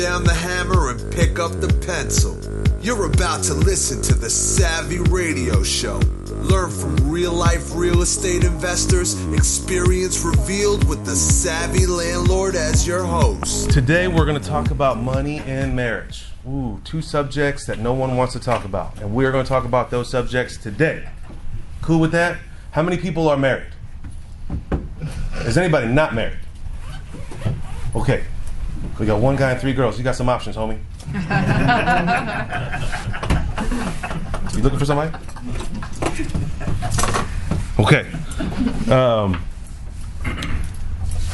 down the hammer and pick up the pencil. You're about to listen to the Savvy Radio Show. Learn from real-life real estate investors, experience revealed with the Savvy Landlord as your host. Today we're going to talk about money and marriage. Ooh, two subjects that no one wants to talk about. And we're going to talk about those subjects today. Cool with that? How many people are married? Is anybody not married? Okay. We got one guy and three girls. You got some options, homie. You looking for somebody? Okay.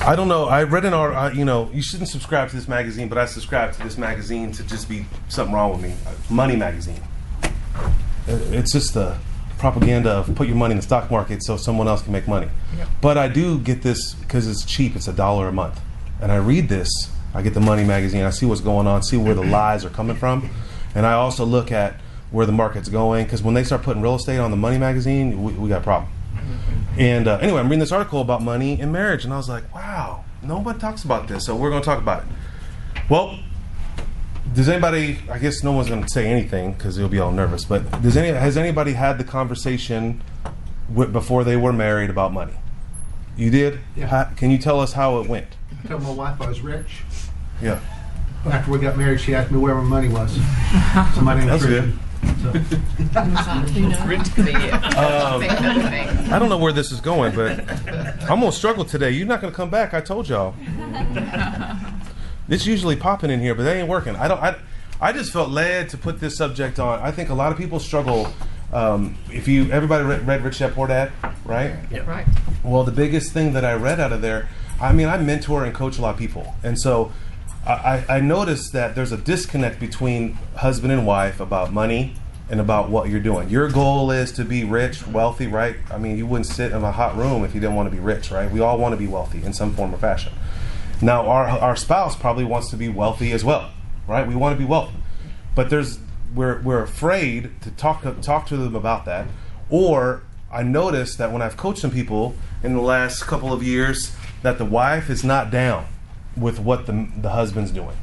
I don't know. I read in our, you shouldn't subscribe to this magazine, but I subscribe to this magazine to just be something wrong with me. Money magazine. It's just the propaganda of put your money in the stock market so someone else can make money. Yep. But I do get this because it's cheap. It's $1 a month. And I read this. I get the money magazine. I see what's going on, see where the lies are coming from. And I also look at where the market's going, because when they start putting real estate on the money magazine, we got a problem. And anyway, I'm reading this article about money and marriage, and I was like, wow, nobody talks about this, so we're going to talk about it. Well, does anybody, I guess no one's going to say anything because they'll be all nervous, but has anybody had the conversation before they were married about money? You did? Yeah. Can you tell us how it went? I told my wife I was rich. Yeah. After we got married, she asked me where my money was. So my name That's is good. I don't know where this is going, but I'm going to struggle today. You're not going to come back, I told y'all. It's usually popping in here, but they ain't working. I just felt led to put this subject on. I think a lot of people struggle. Everybody read Rich Dad Poor Dad, right? Yeah. Right. Well, the biggest thing that I read out of there, I mentor and coach a lot of people. And so I noticed that there's a disconnect between husband and wife about money and about what you're doing. Your goal is to be rich, wealthy, right? You wouldn't sit in a hot room if you didn't want to be rich, right? We all want to be wealthy in some form or fashion. Now, our spouse probably wants to be wealthy as well, right? We want to be wealthy. But we're afraid to talk to them about that. Or I noticed that when I've coached some people in the last couple of years, that the wife is not down with what the husband's doing.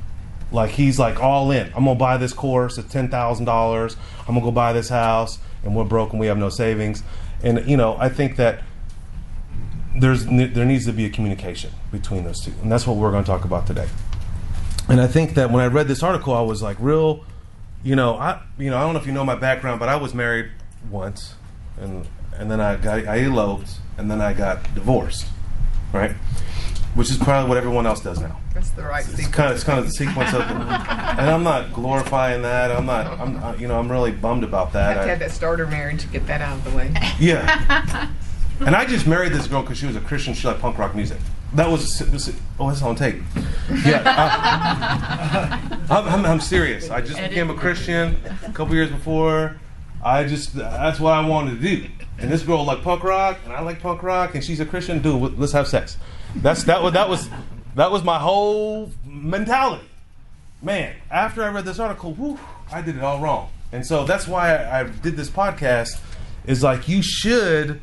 Like, he's like all in. I'm going to buy this course at $10,000. I'm going to go buy this house, and we're broke and we have no savings. And, I think that there needs to be a communication between those two. And that's what we're going to talk about today. And I think that when I read this article, I was like, I don't know if you know my background, but I was married once, and then I eloped, and then I got divorced, right? Which is probably what everyone else does now. That's the right sequence. It's kind of the sequence of it. And I'm not glorifying that. I'm really bummed about that. You have to have that starter marriage to get that out of the way. Yeah. And I just married this girl because she was a Christian. She liked punk rock music. That's on tape. Yeah. I'm serious. I just became a Christian a couple years before. That's what I wanted to do. And this girl liked punk rock, and I like punk rock, and she's a Christian. Dude, let's have sex. That was my whole mentality. Man, after I read this article, I did it all wrong. And so that's why I did this podcast, is like, you should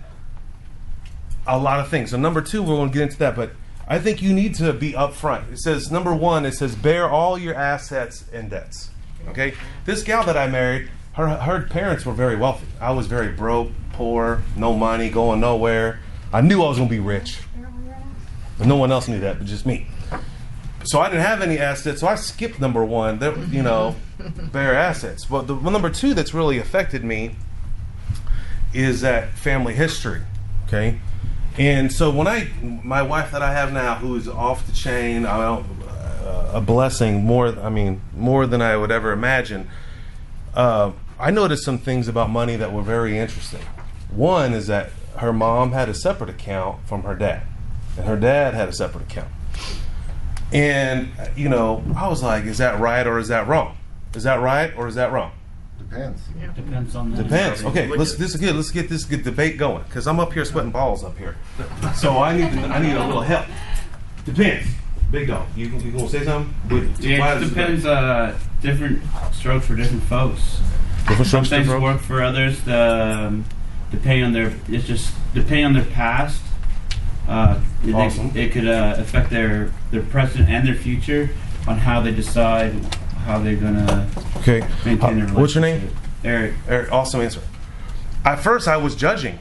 a lot of things. So number 2, we're going to get into that, but I think you need to be upfront. It says, number 1, it says, bear all your assets and debts. Okay? This gal that I married, her parents were very wealthy. I was very broke, poor, no money, going nowhere. I knew I was going to be rich. But no one else knew that, but just me. So I didn't have any assets, so I skipped number 1, bare assets. But the number 2 that's really affected me is that family history, okay? And so my wife that I have now, who is off the chain, a blessing, more than I would ever imagine, I noticed some things about money that were very interesting. One is that her mom had a separate account from her dad. And her dad had a separate account. And, I was like, is that right or is that wrong? Is that right or is that wrong? Depends. Yeah. Depends on the Depends. Okay, this is good. Let's get this good debate going, because I'm up here sweating balls up here. So I need a little help. Depends. Big dog. You gonna say something? Yeah, it depends. Different strokes for different folks. Some things work for others. Depending on their past. Awesome. It could affect their present and their future. on how they decide how they're gonna Okay. maintain their relationship. What's your name? Eric. Eric, awesome answer. At first, I was judging,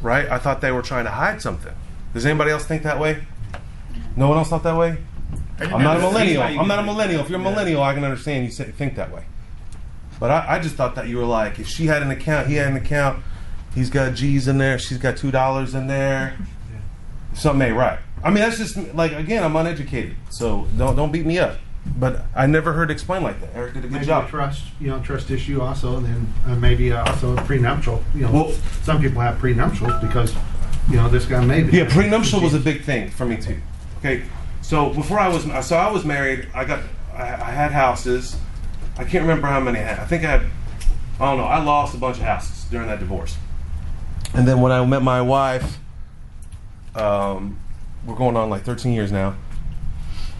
right? I thought they were trying to hide something. Does anybody else think that way? No one else thought that way? I'm not a millennial. I'm not a millennial. If you're a millennial, I can understand you think that way. But I just thought that you were like, if she had an account, he had an account, he's got G's in there, she's got $2 in there, something ain't right. I mean, that's just, like, again, I'm uneducated, so don't beat me up. But I never heard it explained like that. Eric did a good Maybe job. a trust issue also, and then maybe also a prenuptial. Well, some people have prenuptials because, this guy made it. Yeah, prenuptial was a big thing for me too. Okay, so before I was married, I had houses. I can't remember how many I had. I think I don't know. I lost a bunch of houses during that divorce. And then when I met my wife, we're going on like 13 years now.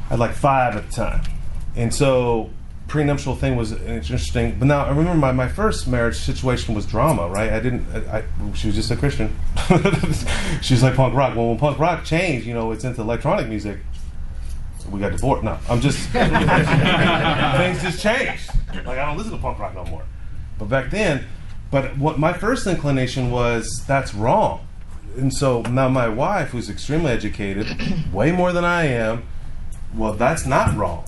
I had like 5 at the time. And so prenuptial thing was interesting. But now I remember my first marriage situation was drama, right? She was just a Christian. She was like punk rock. Well, when punk rock changed, it's into electronic music. We got divorced. No, I'm just things just changed. Like, I don't listen to punk rock no more. But back then, what my first inclination was, that's wrong. And so now my wife, who's extremely educated, way more than I am, well, that's not wrong.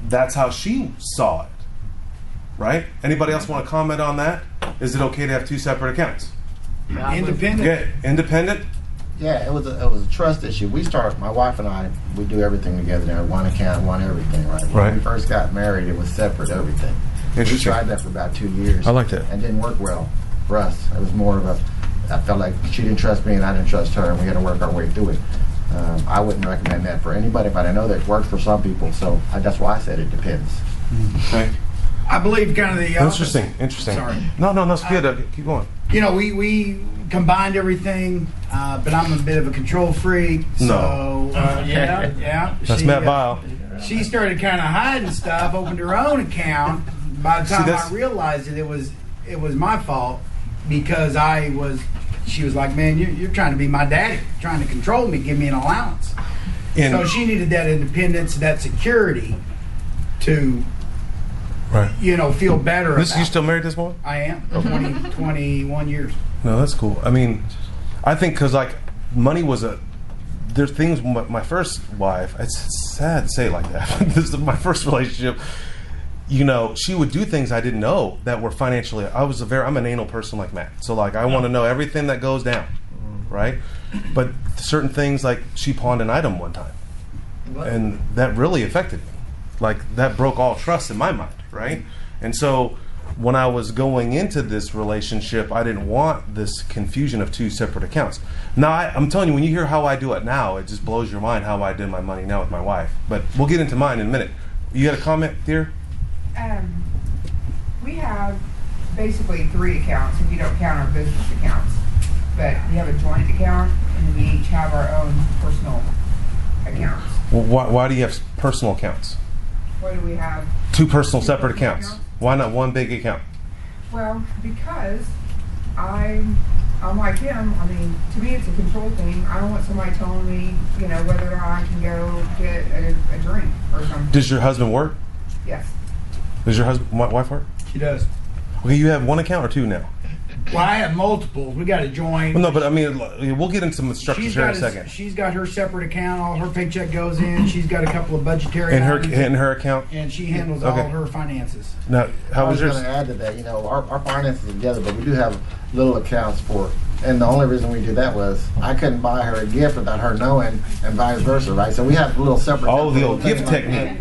That's how she saw it. Right? Anybody else want to comment on that? Is it okay to have 2 separate accounts? Independent. Yeah, independent. Yeah, it was a trust issue. My wife and I, we do everything together now. One account, one everything, right? When we first got married, it was separate everything. We tried that for about 2 years. I like that. And it didn't work well for us. It was more of I felt like she didn't trust me and I didn't trust her, and we had to work our way through it. I wouldn't recommend that for anybody, but I know that it works for some people, so that's why I said it depends. Okay. I believe kind of the opposite. Interesting. Sorry. No, it's good. Keep going. We combined everything, but I'm a bit of a control freak. So, yeah. That's Matt Vile. She started kind of hiding stuff, opened her own account. By the time I realized it was my fault because she was like, man, you're trying to be my daddy, trying to control me, give me an allowance. So she needed that independence, that security to, feel better. You still married this woman? I am. 21 years. No, that's cool. I mean, I think because money was there's things. My first wife. It's sad to say it like that. This is my first relationship. She would do things I didn't know that were financially. I'm an anal person like Matt. So I want to know everything that goes down, right? But certain things, like she pawned an item one time, and that really affected me. That broke all trust in my mind, right? And so when I was going into this relationship, I didn't want this confusion of 2 separate accounts. Now, I'm telling you, when you hear how I do it now, it just blows your mind how I did my money now with my wife. But we'll get into mine in a minute. You got a comment, dear? We have basically 3 accounts if you don't count our business accounts. But we have a joint account, and we each have our own personal accounts. Well, why do you have personal accounts? Why do we have 2 personal separate accounts? Why not one big account? Well, because I'm like him. I mean, to me, it's a control thing. I don't want somebody telling me, whether or not I can go get a drink or something. Does your husband work? Yes. Does your wife work? She does. Okay, you have 1 account or 2 now? Well, I have multiples. We got to join. Well, no, but I mean, we'll get into some structures here in a second. She's got her separate account. All her paycheck goes in. She's got a couple of budgetary items. In her account? And she handles all her finances. Now, how was yours? I was going to add to that, our finances are together, but we do have little accounts for, and the only reason we did that was I couldn't buy her a gift without her knowing, and vice versa, right? So we have little separate. Oh, the old gift technique.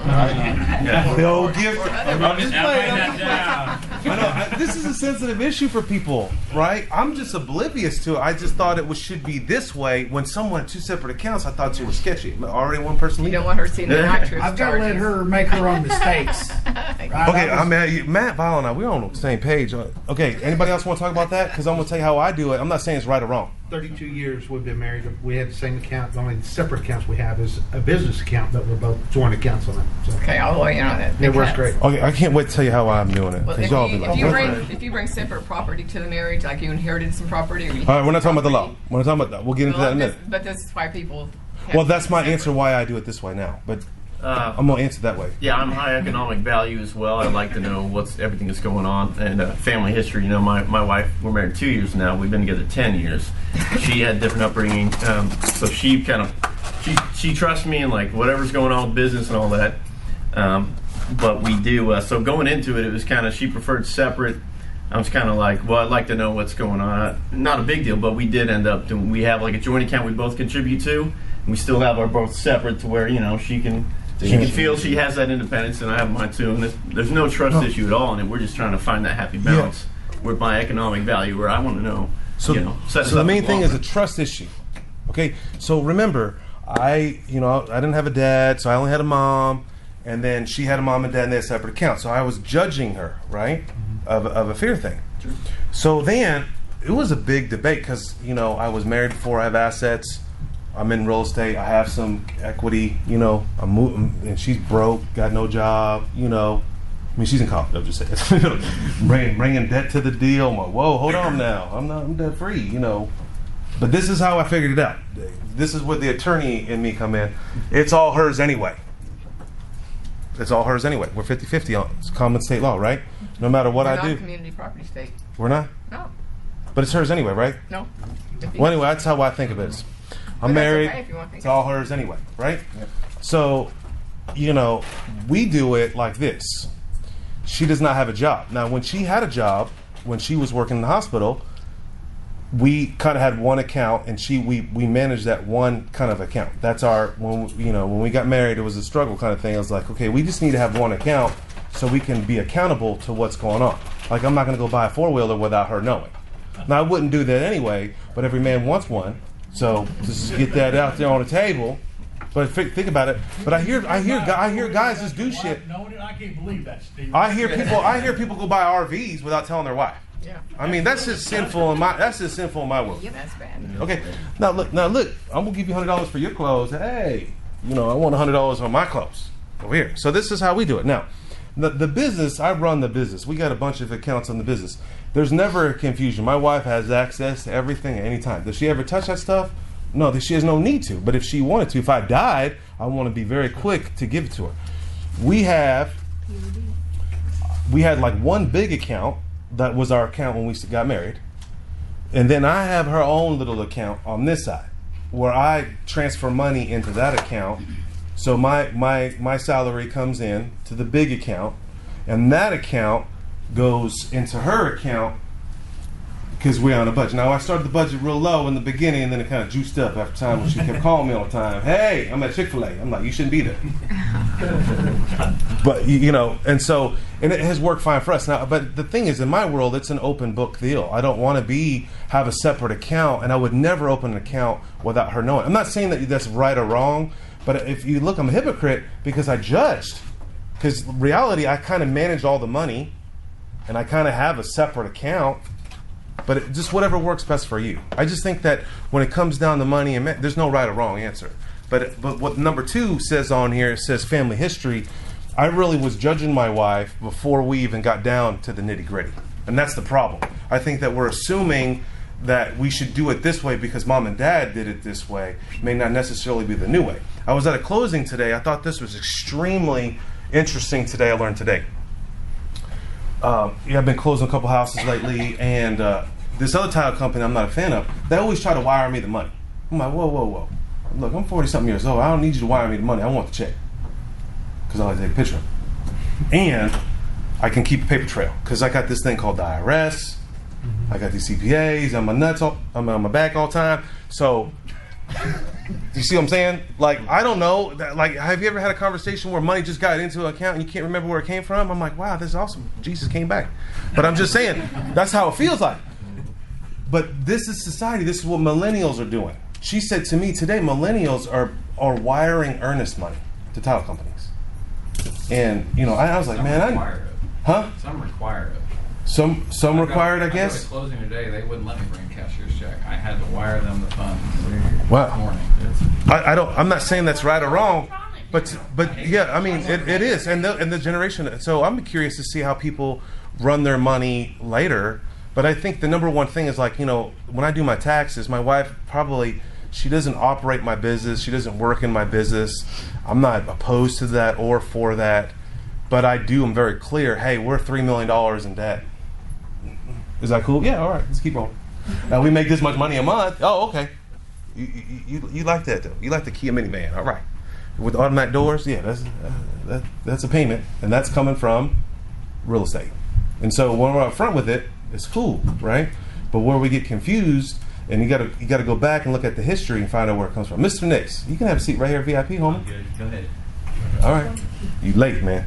Right? The old gift. I'm just playing. I know this is a sensitive issue for people, right? I'm just oblivious to it. I just thought it should be this way. When someone had 2 separate accounts, I thought you were sketchy. Already one person. You don't want her seeing the actress. I've got to let her make her own mistakes. Right? Okay, Matt Vile and I, we're on the same page. Okay, anybody else want to talk about that? Because I'm going to tell you how I do it. I'm not saying it's right or wrong. 32 years we've been married. We have the same account. The only separate accounts we have is a business account, but we're both joint accounts on it. So. Okay, I'll weigh in on it. It works great. Okay, I can't wait to tell you how I'm doing it. Well, if you bring separate property to the marriage, like you inherited some property. Or you all right, we're not talking about the law. We'll get into that in a minute. But this is why people. Well, that's my answer why I do it this way now. But I'm gonna answer that way. Yeah, I'm high economic value as well. I like to know everything that's going on, and family history. You know, my wife, we're married 2 years now. We've been together 10 years. She had different upbringing, so she she trusts me in like whatever's going on with business and all that. But we do. So going into it, it was kind of she preferred separate. I was kind of like, well, I'd like to know what's going on. Not a big deal, but we did end up doing. We have like a joint account we both contribute to. And we still have our both separate to where she can feel she has that independence, and I have mine too. And there's no trust issue at all in it. We're just trying to find that happy balance with my economic value, where I want to know. So the main thing is a trust issue. Okay, so remember, I didn't have a dad, so I only had a mom, and then she had a mom and dad, and they had separate accounts. So I was judging her, right? Of a fear thing. Sure. So then it was a big debate because I was married before. I have assets. I'm in real estate. I have some equity. I'm moving, and she's broke, got no job. I mean, she's in college. I'm just saying, bringing debt to the deal. I'm like, whoa, hold on now. I'm debt free. But this is how I figured it out. This is where the attorney in me come in. It's all hers anyway. It's all hers anyway. We're 50-50 on it's common state law, right? No matter what I do. We're not a community property state. We're not? No. But it's hers anyway, right? No. Well, anyway, that's how I think of it. I'm married. Okay it's all hers anyway, right? Yep. So, we do it like this. She does not have a job. Now, when she had a job, when she was working in the hospital, we kind of had one account, and we managed that one kind of account. That's our when we got married, it was a struggle kind of thing. I was like, okay, we just need to have one account so we can be accountable to what's going on. Like, I'm not going to go buy a 4-wheeler without her knowing. Now, I wouldn't do that anyway, but every man wants one, so just get that out there on the table. But think about it. But I hear guys just do shit. No, I can't believe that, Steve. I hear people go buy RVs without telling their wife. Yeah. I mean, that's just sinful in my world. Yeah, that's bad. Okay. Now look. I'm gonna give you $100 for your clothes. Hey, I want $100 on my clothes over here. So this is how we do it. Now, the business. I run the business. We got a bunch of accounts on the business. There's never a confusion. My wife has access to everything at any time. Does she ever touch that stuff? No, she has no need to. But if she wanted to, if I died, I want to be very quick to give it to her. We had like one big account. That was our account when we got married. And then I have her own little account on this side where I transfer money into that account. So my salary comes in to the big account, and that account goes into her account because we're on a budget. Now, I started the budget real low in the beginning, and then it kind of juiced up after time when she kept calling me all the time. Hey, I'm at Chick-fil-A. I'm like, you shouldn't be there. But, and it has worked fine for us. Now, but the thing is, in my world, it's an open book deal. I don't want to have a separate account, and I would never open an account without her knowing. I'm not saying that that's right or wrong, but if you look, I'm a hypocrite because I judged. Because reality, I kind of manage all the money, and I kind of have a separate account. But just whatever works best for you. I just think that when it comes down to money, and there's no right or wrong answer. But what number 2 says on here, it says family history. I really was judging my wife before we even got down to the nitty gritty. And that's the problem. I think that we're assuming that we should do it this way because mom and dad did it this way may not necessarily be the new way. I was at a closing today. I thought this was extremely interesting today. I learned today. I've been closing a couple houses lately, and this other title company I'm not a fan of, they always try to wire me the money. I'm like, whoa. Look, I'm 40-something years old. I don't need you to wire me the money. I want the check. Because I like to take a picture of it. And I can keep a paper trail. Because I got this thing called the IRS. I got these CPAs. I'm on my back all the time. So, you see what I'm saying? Like, I don't know. Like, have you ever had a conversation where money just got into an account and you can't remember where it came from? I'm like, wow, this is awesome. Jesus came back. But I'm just saying, that's how it feels like. But this is society. This is what millennials are doing. She said to me today, millennials are wiring earnest money to title companies. And, I was like, man, Some require it. Some required, I guess. I got a closing today. They wouldn't let me bring a cashier's check. I had to wire them the funds. Wow. This morning. I'm not saying that's right or wrong, but yeah, I mean it is, and the generation. So I'm curious to see how people run their money later. But I think the number one thing is like when I do my taxes, my wife probably She doesn't operate my business. She doesn't work in my business. I'm not opposed to that or for that. But I'm very clear, hey, we're $3 million in debt. Is that cool? Yeah, all right, let's keep on. Now we make this much money a month. Oh, okay. You like that though. You like the Kia minivan. All right. With automatic doors, yeah, that's a payment. And that's coming from real estate. And so when we're up front with it, it's cool, right? But where we get confused, and you gotta go back and look at the history and find out where it comes from. Mr. Nix, you can have a seat right here, VIP, homie. Good. Go ahead. All right. You late, man.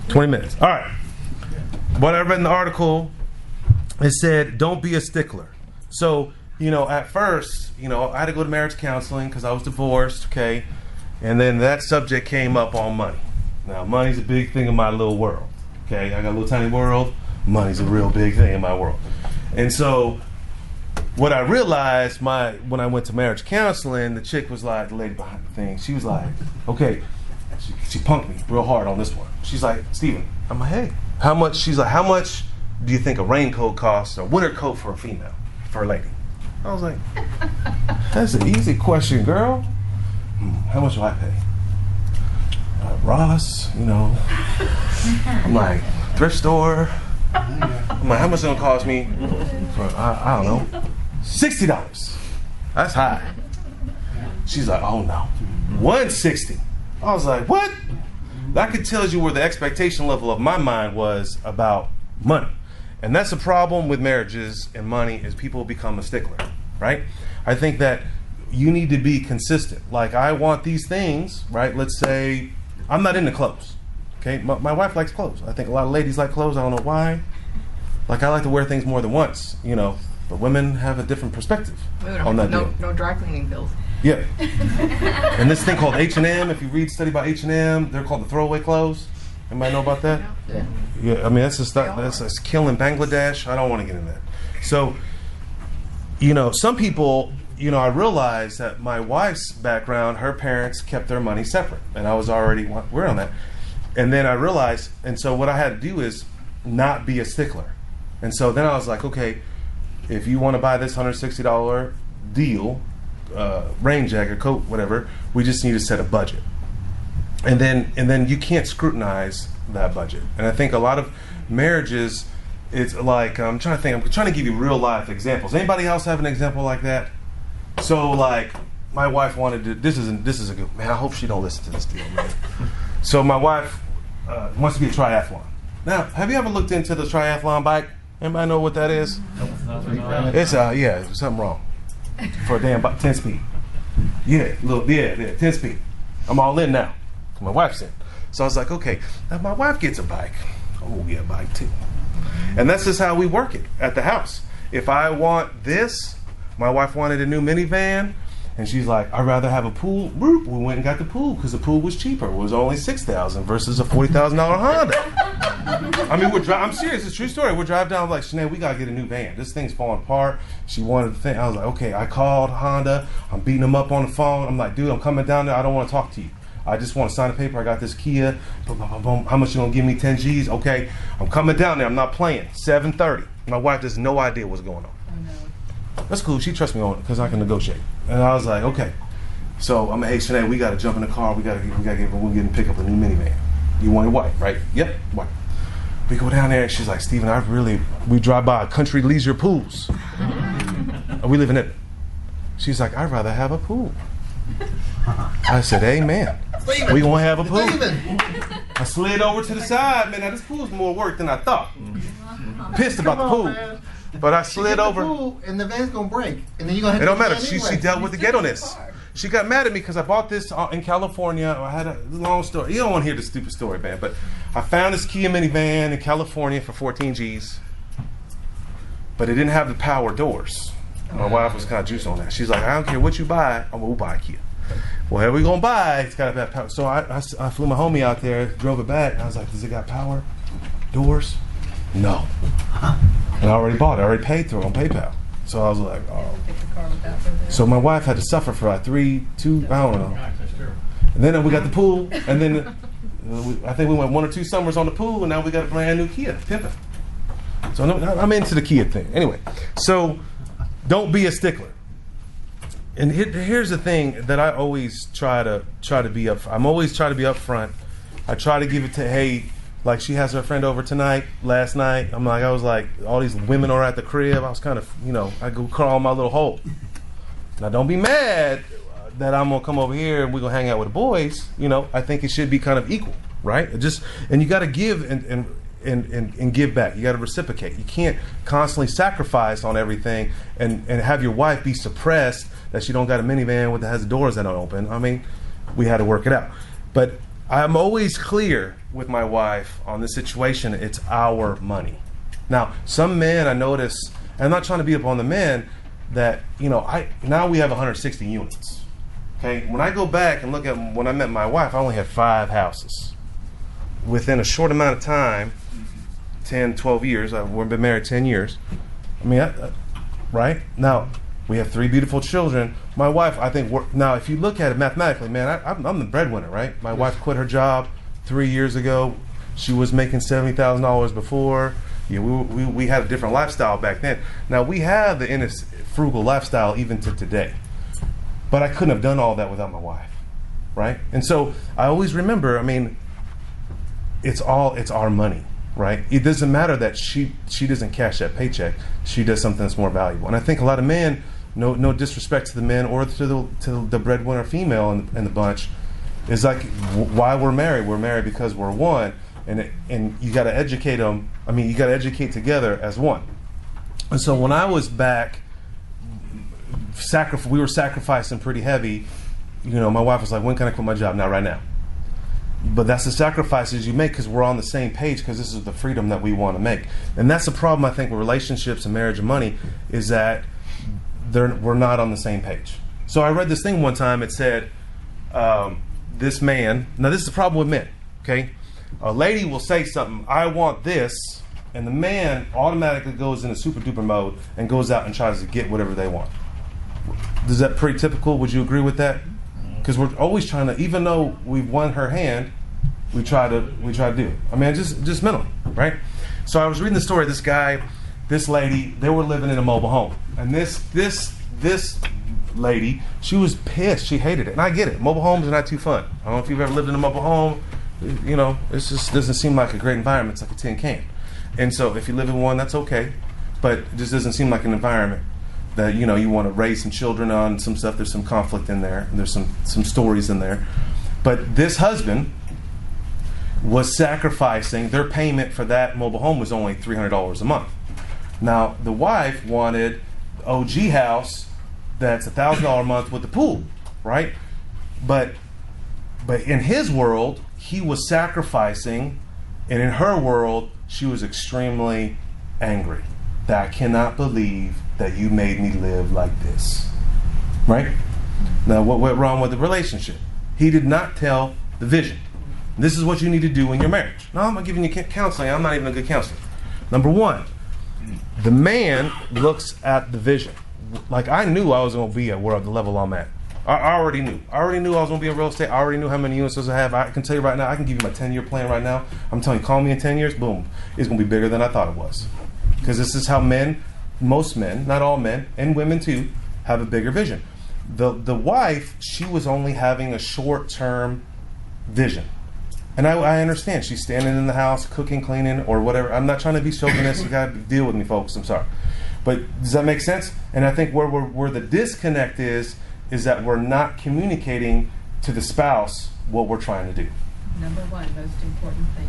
20 minutes. All right. What I read in the article, it said, don't be a stickler. So, at first, I had to go to marriage counseling because I was divorced, okay? And then that subject came up on money. Now, money's a big thing in my little world, okay? I got a little tiny world. Money's a real big thing in my world. And so what I realized when I went to marriage counseling, the chick was like, the lady behind the thing, she was like, okay, she punked me real hard on this one. She's like, Steven, I'm like, hey, how much? She's like, how much do you think a raincoat costs, or a winter coat for a female, for a lady? I was like, that's an easy question, girl. How much do I pay? Ross, I'm like, thrift store. I'm like, how much is it gonna cost me? For, I don't know, $60. That's high. She's like, oh no, $160. I was like, what? That could tell you where the expectation level of my mind was about money. And that's the problem with marriages and money, is people become a stickler, right? I think that you need to be consistent. Like, I want these things, right? Let's say I'm not into clothes, okay? My wife likes clothes. I think a lot of ladies like clothes. I don't know why. Like, I like to wear things more than once, but women have a different perspective on that deal. No dry cleaning bills. Yeah. And this thing called H&M, if you study about H&M, they're called the throwaway clothes. Anybody know about that? Yeah. Yeah, I mean, that's killing Bangladesh. I don't want to get in that. So, some people, I realized that my wife's background, her parents kept their money separate. And I was already, we're on that. And then I realized, and so what I had to do is not be a stickler. And so then I was like, okay, if you want to buy this $160 deal, rain jacket, coat, whatever, we just need to set a budget. And then you can't scrutinize that budget. And I think a lot of marriages, it's like, I'm trying to give you real life examples. Anybody else have an example like that? So like, my wife wanted to, this is a good, man, I hope she don't listen to this deal, man. So my wife wants to be a triathlon. Now, have you ever looked into the triathlon bike? Anybody know what that is? It's something wrong. For a damn 10 speed. Yeah, 10 speed. I'm all in now. My wife's in. So I was like, okay, if my wife gets a bike, I'm gonna get a bike too. And that's just how we work it at the house. If I want this, my wife wanted a new minivan, and she's like, I'd rather have a pool. We went and got the pool because the pool was cheaper. It was only $6,000 versus a $40,000 Honda. I mean, I'm serious. It's a true story. We're driving down, I'm like, Sinead, we got to get a new van. This thing's falling apart. She wanted the thing. I was like, okay. I called Honda. I'm beating them up on the phone. I'm like, dude, I'm coming down there. I don't want to talk to you. I just want to sign a paper. I got this Kia. Boom, boom, boom. How much you going to give me? 10 G's? Okay. I'm coming down there. I'm not playing. 7:30. My wife has no idea what's going on. That's cool. She trusts me on it because I can negotiate. And I was like, okay. So I'm like, hey, Sinead, we got to jump in the car. We're getting pick up a new minivan. You want it white, right? Yep, white. We go down there and she's like, Steven, we drive by country leisure pools. We live in it. She's like, I'd rather have a pool. I said, amen. We gonna have a pool. I slid over to the side. Man, now this pool's more work than I thought. Pissed about the pool. But I slid over. Pool and the van's gonna break. And then you're gonna have it don't to matter. She dealt with the ghetto-ness. She got mad at me because I bought this in California. I had a long story. You don't want to hear the stupid story, man. But I found this Kia minivan in California for 14 G's. But it didn't have the power doors. My wife was kind of juiced on that. She's like, I don't care what you buy. We'll buy a Kia. Well, here we gonna buy. It's got to have power. So I flew my homie out there, drove it back. And I was like, does it got power doors? No. And I already bought it. I already paid through it on PayPal. So I was like, oh. So my wife had to suffer for like 2, I don't know. And then we got the pool. And then I think we went 1 or 2 summers on the pool. And now we got a brand new Kia, pimping. So I'm into the Kia thing. Anyway, so don't be a stickler. And here's the thing that I always try to be up. I'm always trying to be upfront. I try to give it to, hey, like she has her friend over last night. I was like, all these women are at the crib. I was kind of, I go crawl in my little hole. Now don't be mad that I'm gonna come over here and we're gonna hang out with the boys. I think it should be kind of equal, right? And you got to give and give back. You got to reciprocate. You can't constantly sacrifice on everything and have your wife be suppressed that she don't got a minivan that has the doors that don't open. I mean, we had to work it out. But I'm always clear with my wife on this situation. It's our money. Now, some men I notice, and I'm not trying to beat up on the men, that now we have 160 units. Okay, when I go back and look at when I met my wife, I only had 5 houses. Within a short amount of time, 10, 12 years, we've been married 10 years. I mean, right? Now, we have 3 beautiful children. My wife, I think, now if you look at it mathematically, man, I'm the breadwinner, right? My wife quit her job 3 years ago. She was making $70,000 before. Yeah, we had a different lifestyle back then. Now, we have the frugal lifestyle even to today. But I couldn't have done all that without my wife, right? And so I always remember, I mean, it's our money, right? It doesn't matter that she doesn't cash that paycheck. She does something that's more valuable. And I think a lot of men, no disrespect to the men or to the breadwinner female in the bunch, is like why we're married. We're married because we're one, and you got to educate them. I mean, you got to educate together as one. And so when I was back, we were sacrificing pretty heavy. My wife was like, "When can I quit my job?" Now, right now. But that's the sacrifices you make because we're on the same page because this is the freedom that we want to make. And that's the problem, I think, with relationships and marriage and money is that we're not on the same page. So I read this thing one time. It said, this man, now this is the problem with men, okay? A lady will say something, I want this, and the man automatically goes into super duper mode and goes out and tries to get whatever they want. Is that pretty typical? Would you agree with that? Because we're always trying to, even though we've won her hand, we try to do it. I mean, just mentally, right? So I was reading the story of this guy, this lady. They were living in a mobile home, and this lady, she was pissed. She hated it, and I get it. Mobile homes are not too fun. I don't know if you've ever lived in a mobile home. It just doesn't seem like a great environment. It's like a tin can. And so if you live in one, that's okay, but it just doesn't seem like an environment that you want to raise some children on, some stuff. There's some conflict in there. There's some stories in there. But this husband was sacrificing. Their payment for that mobile home was only $300 a month. Now the wife wanted OG house that's $1,000 a month with the pool, right? But in his world, he was sacrificing, and in her world, she was extremely angry. That I cannot believe that you made me live like this, right? Now, what went wrong with the relationship? He did not tell the vision. This is what you need to do in your marriage. No, I'm not giving you counseling. I'm not even a good counselor. Number one, the man looks at the vision. Like I knew I was going to be at the level I'm at. I already knew. I already knew I was going to be in real estate. I already knew how many units I have. I can tell you right now, I can give you my 10-year plan right now. I'm telling you, call me in 10 years, boom. It's going to be bigger than I thought it was. Because this is how most men, not all men, and women too, have a bigger vision. The wife, she was only having a short-term vision. And I understand. She's standing in the house, cooking, cleaning, or whatever. I'm not trying to be chauvinist. You got to deal with me, folks. I'm sorry. But does that make sense? And I think where the disconnect is that we're not communicating to the spouse what we're trying to do. Number one, most important thing.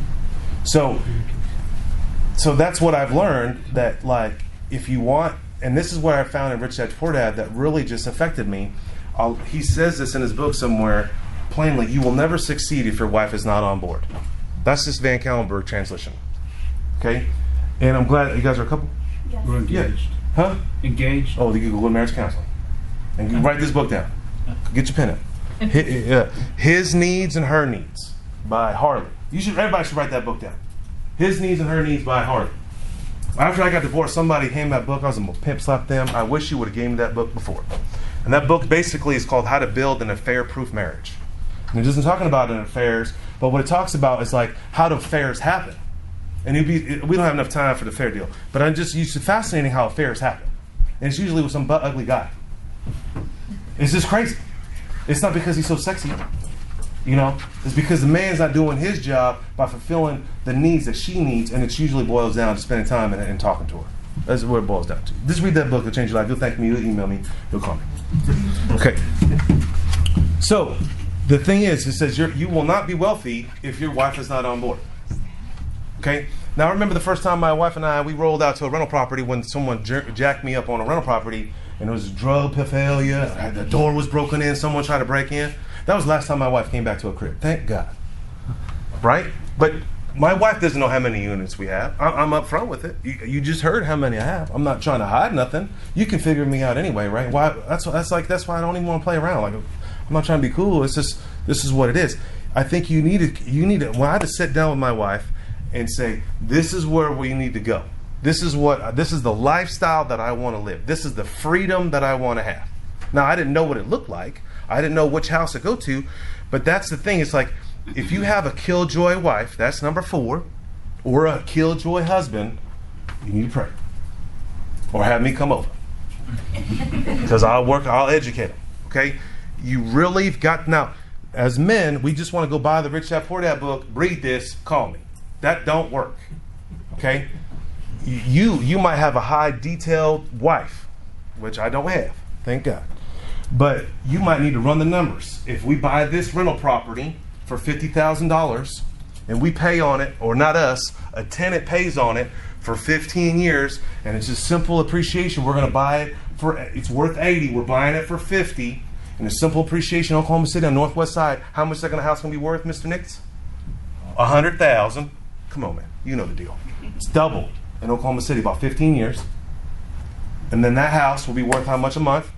So that's what I've learned, that like if you want, and this is what I found in Rich Dad Poor Dad that really just affected me. He says this in his book somewhere plainly, you will never succeed if your wife is not on board. That's just VanCauwenbergh translation. Okay? And I'm glad you guys are a couple? Yes. We're engaged. Yeah. Huh? Engaged. Oh, you can go to marriage counseling. And you write this book down. Get your pen up. His Needs and Her Needs by Harley. Everybody should write that book down. His Needs and Her Needs by Harley. After I got divorced, somebody handed me that book. I was going to pimp slap them. I wish you would have gave me that book before. And that book basically is called How to Build an Affair-Proof Marriage. And it isn't talking about an affairs, but what it talks about is like how do affairs happen. And we don't have enough time for the affair deal. But I'm just used to fascinating how affairs happen. And it's usually with some butt ugly guy. It's just crazy. It's not because he's so sexy. You know, it's because the man's not doing his job by fulfilling the needs that she needs, and it usually boils down to spending time and talking to her. That's what it boils down to. Just read that book, it'll change your life. You'll thank me, you'll email me, you'll call me. Okay. So, the thing is, it says you will not be wealthy if your wife is not on board. Okay? Now, I remember the first time my wife and I, we rolled out to a rental property when someone jacked me up on a rental property, and it was drug failure, the door was broken in, someone tried to break in. That was the last time my wife came back to a crib. Thank God. Right? But my wife doesn't know how many units we have. I'm up front with it. You just heard how many I have. I'm not trying to hide nothing. You can figure me out anyway, right? Why? That's why I don't even want to play around. Like, I'm not trying to be cool. It's just, this is what it is. I think you need to, when I had to sit down with my wife and say, this is where we need to go. This is the lifestyle that I want to live. This is the freedom that I want to have. Now, I didn't know what it looked like. I didn't know which house to go to, but that's the thing. It's like, if you have a killjoy wife, that's number 4, or a killjoy husband, you need to pray. Or have me come over. Because I'll educate them. Okay? You really got, now, as men, we just want to go buy the Rich Dad Poor Dad book, read this, call me. That don't work. Okay? You might have a high detailed wife, which I don't have, thank God. But you might need to run the numbers. If we buy this rental property for $50,000 and we pay on it, or not us, a tenant pays on it for 15 years, and it's just simple appreciation. We're going to buy it for, it's worth 80, we're buying it for 50, and a simple appreciation, Oklahoma City on Northwest Side. How much is that house going to be worth, Mr. Nix? 100,000. Come on, man. You know the deal. It's double in Oklahoma City, about 15 years. And then that house will be worth how much a month?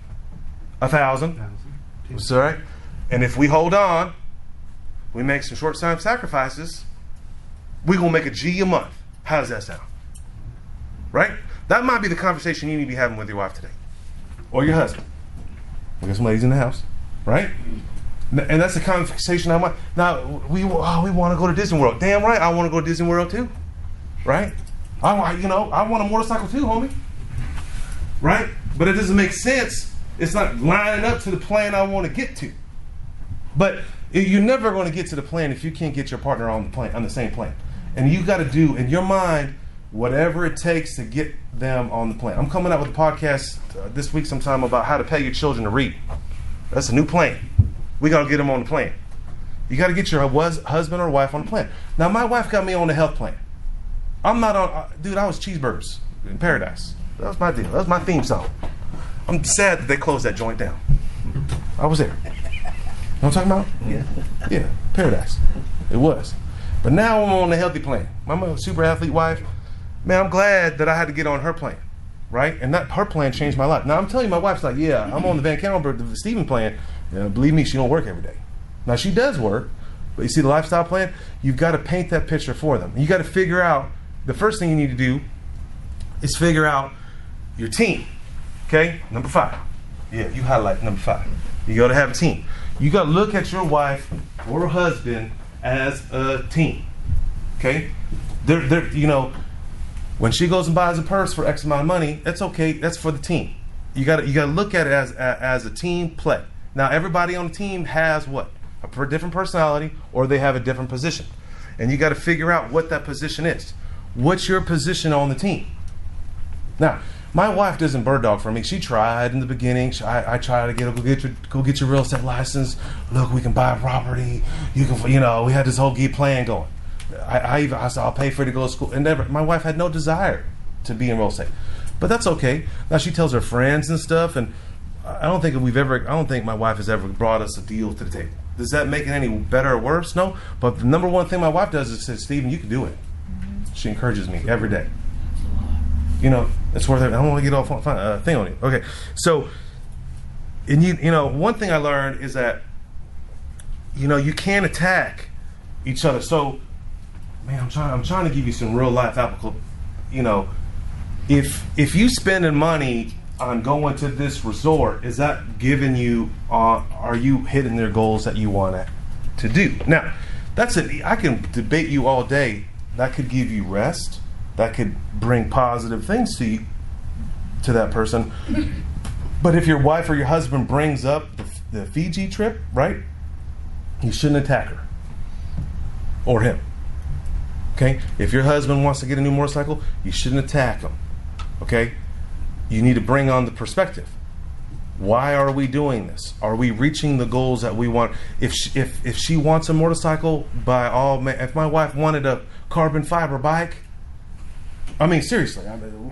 1,000. That's all right. And if we hold on, we make some short-term sacrifices, we're going to make a G a month. How does that sound? Right? That might be the conversation you need to be having with your wife today. Or your husband. We got some ladies in the house. Right? And that's the conversation I want. Now, we want to go to Disney World. Damn right, I want to go to Disney World too. Right? I want a motorcycle too, homie. Right? But it doesn't make sense. It's not lining up to the plan I want to get to. But you're never going to get to the plan if you can't get your partner on the same plan. And you got to do in your mind whatever it takes to get them on the plan. I'm coming out with a podcast this week sometime about how to pay your children to read. That's a new plan. We got to get them on the plan. You got to get your husband or wife on the plan. Now, my wife got me on the health plan. I'm not on, dude, I was cheeseburgers in paradise. That was my deal. That was my theme song. I'm sad that they closed that joint down. I was there. You know what I'm talking about? Yeah, paradise. It was. But now I'm on the healthy plan. My super athlete wife, man, I'm glad that I had to get on her plan, right? And that her plan changed my life. Now, I'm telling you, my wife's like, yeah, I'm on the VanCauwenbergh, the Stephen plan. Believe me, she don't work every day. Now, she does work, but you see the lifestyle plan? You've got to paint that picture for them. You got to figure out, the first thing you need to do is figure out your team. Okay? Number 5. Yeah, you highlight number 5. You got to have a team. You got to look at your wife or husband as a team. Okay? They're, you know, when she goes and buys a purse for X amount of money, that's okay. That's for the team. You got to look at it as a team play. Now, everybody on the team has what? A different personality, or they have a different position. And you got to figure out what that position is. What's your position on the team? Now, my wife doesn't bird dog for me. She tried in the beginning. I tried to go get your real estate license. Look, we can buy a property. You can, we had this whole plan going. I said, I'll pay for you to go to school. And my wife had no desire to be in real estate. But that's okay. Now she tells her friends and stuff, and I don't think my wife has ever brought us a deal to the table. Does that make it any better or worse? No. But the number one thing my wife does is say, Stephen, you can do it. She encourages me every day. It's worth it. I don't want to get off on thing on you. Okay. So, and one thing I learned is that, you can't attack each other. So, man, I'm trying to give you some real life applicable. If you spending money on going to this resort, is that giving you, are you hitting their goals that you want to do? Now, that's it. I can debate you all day. That could give you rest. That could bring positive things to that person. But if your wife or your husband brings up the Fiji trip, right, you shouldn't attack her or him. Okay? If your husband wants to get a new motorcycle, you shouldn't attack him. Okay? You need to bring on the perspective. Why are we doing this? Are we reaching the goals that we want? If she wants a motorcycle, by all means, if my wife wanted a carbon fiber bike, I mean, seriously,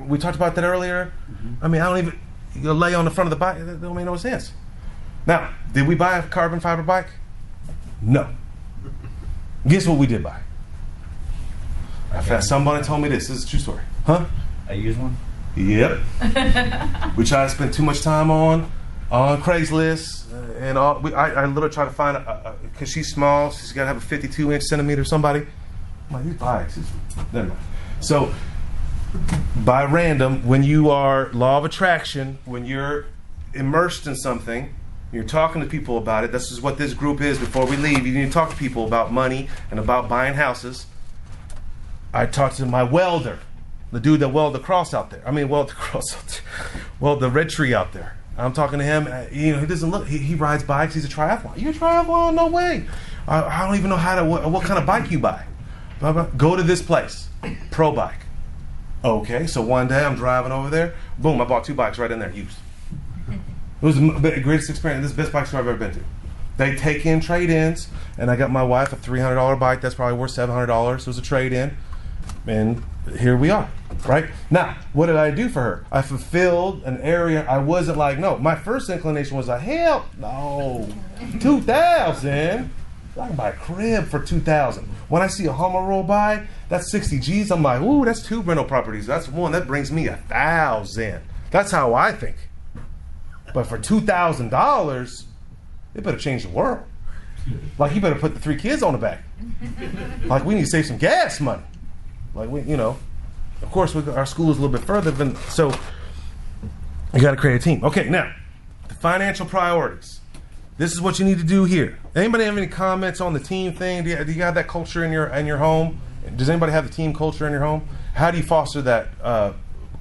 we talked about that earlier. I mean, I don't even, you lay on the front of the bike, that don't make no sense. Now, did we buy a carbon fiber bike? No. Guess what we did buy? Somebody told me this is a true story. Huh? A used one? Yep. We try to spend too much time on Craigslist and all. I literally try to find because she's small, she's got to have a 52 centimeter somebody. I'm like, these bikes, never mind. So, by random, when you are law of attraction, when you're immersed in something, you're talking to people about it. This is what this group is. Before we leave, you need to talk to people about money and about buying houses. I talked to my welder, the dude that welded the cross out there. Weld the red tree out there. I'm talking to him. He doesn't look. He rides bikes. He's a triathlon. You a triathlon? No way. I don't even know what kind of bike you buy. Go to this place, Pro Bike. Okay, so one day I'm driving over there. Boom, I bought 2 bikes right in there, used. It was the greatest experience. This is the best bike store I've ever been to. They take in trade-ins, and I got my wife a $300 bike that's probably worth $700. It was a trade-in, and here we are, right? Now, what did I do for her? I fulfilled an area. I wasn't like, no. My first inclination was like, hell no, $2,000. I can buy a crib for $2,000. When I see a Hummer roll by, that's 60 G's. I'm like, ooh, that's 2 rental properties. That's one that brings me $1,000. That's how I think. But for $2,000, it better change the world. Like, you better put the 3 kids on the back. Like, we need to save some gas money. Like, of course, our school is a little bit further than, so you got to create a team. Okay, now, the financial priorities. This is what you need to do here. Anybody have any comments on the team thing? Do you have that culture in your home? Does anybody have the team culture in your home? How do you foster that,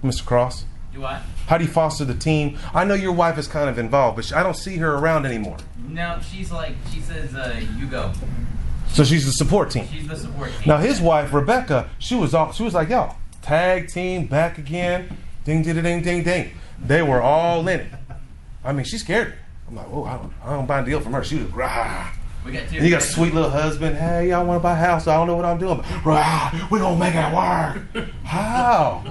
Mr. Cross? Do what? How do you foster the team? I know your wife is kind of involved, but I don't see her around anymore. No, she says, you go. So she's the support team. She's the support team. Now his wife, Rebecca, she was like, y'all, tag team, back again, ding, ding, ding, ding, ding. They were all in it. I mean, she scared me. I'm like, whoa, I don't buy a deal from her. She was, rah. We got 2. And you got a sweet little husband. Hey, y'all want to buy a house? I don't know what I'm doing. But, rah, we're going to make it work. How?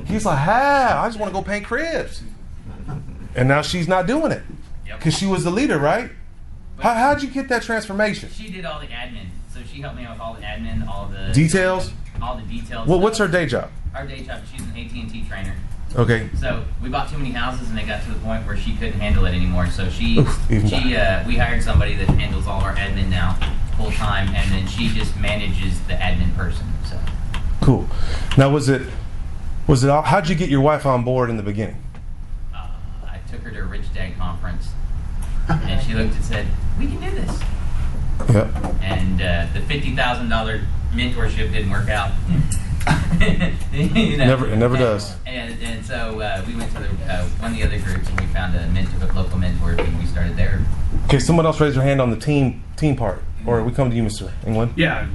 He's like, how? I just want to go paint cribs. And now she's not doing it. Because she was the leader, right? How'd you get that transformation? She did all the admin. So she helped me out with all the admin, all the... Details? All the details. Well, what's her day job? Our day job, she's an AT&T trainer. Okay. So we bought too many houses, and they got to the point where she couldn't handle it anymore. So we hired somebody that handles all our admin now, full time, and then she just manages the admin person. So. Cool. Now, was it? How'd you get your wife on board in the beginning? I took her to a Rich Dad conference, and she looked and said, "We can do this." Yeah. And the $50,000 mentorship didn't work out. It never does. And so we went to one of the other groups, and we found a local mentor, and we started there. Okay, someone else raise their hand on the team part, or we come to you, Mr. England. Yeah.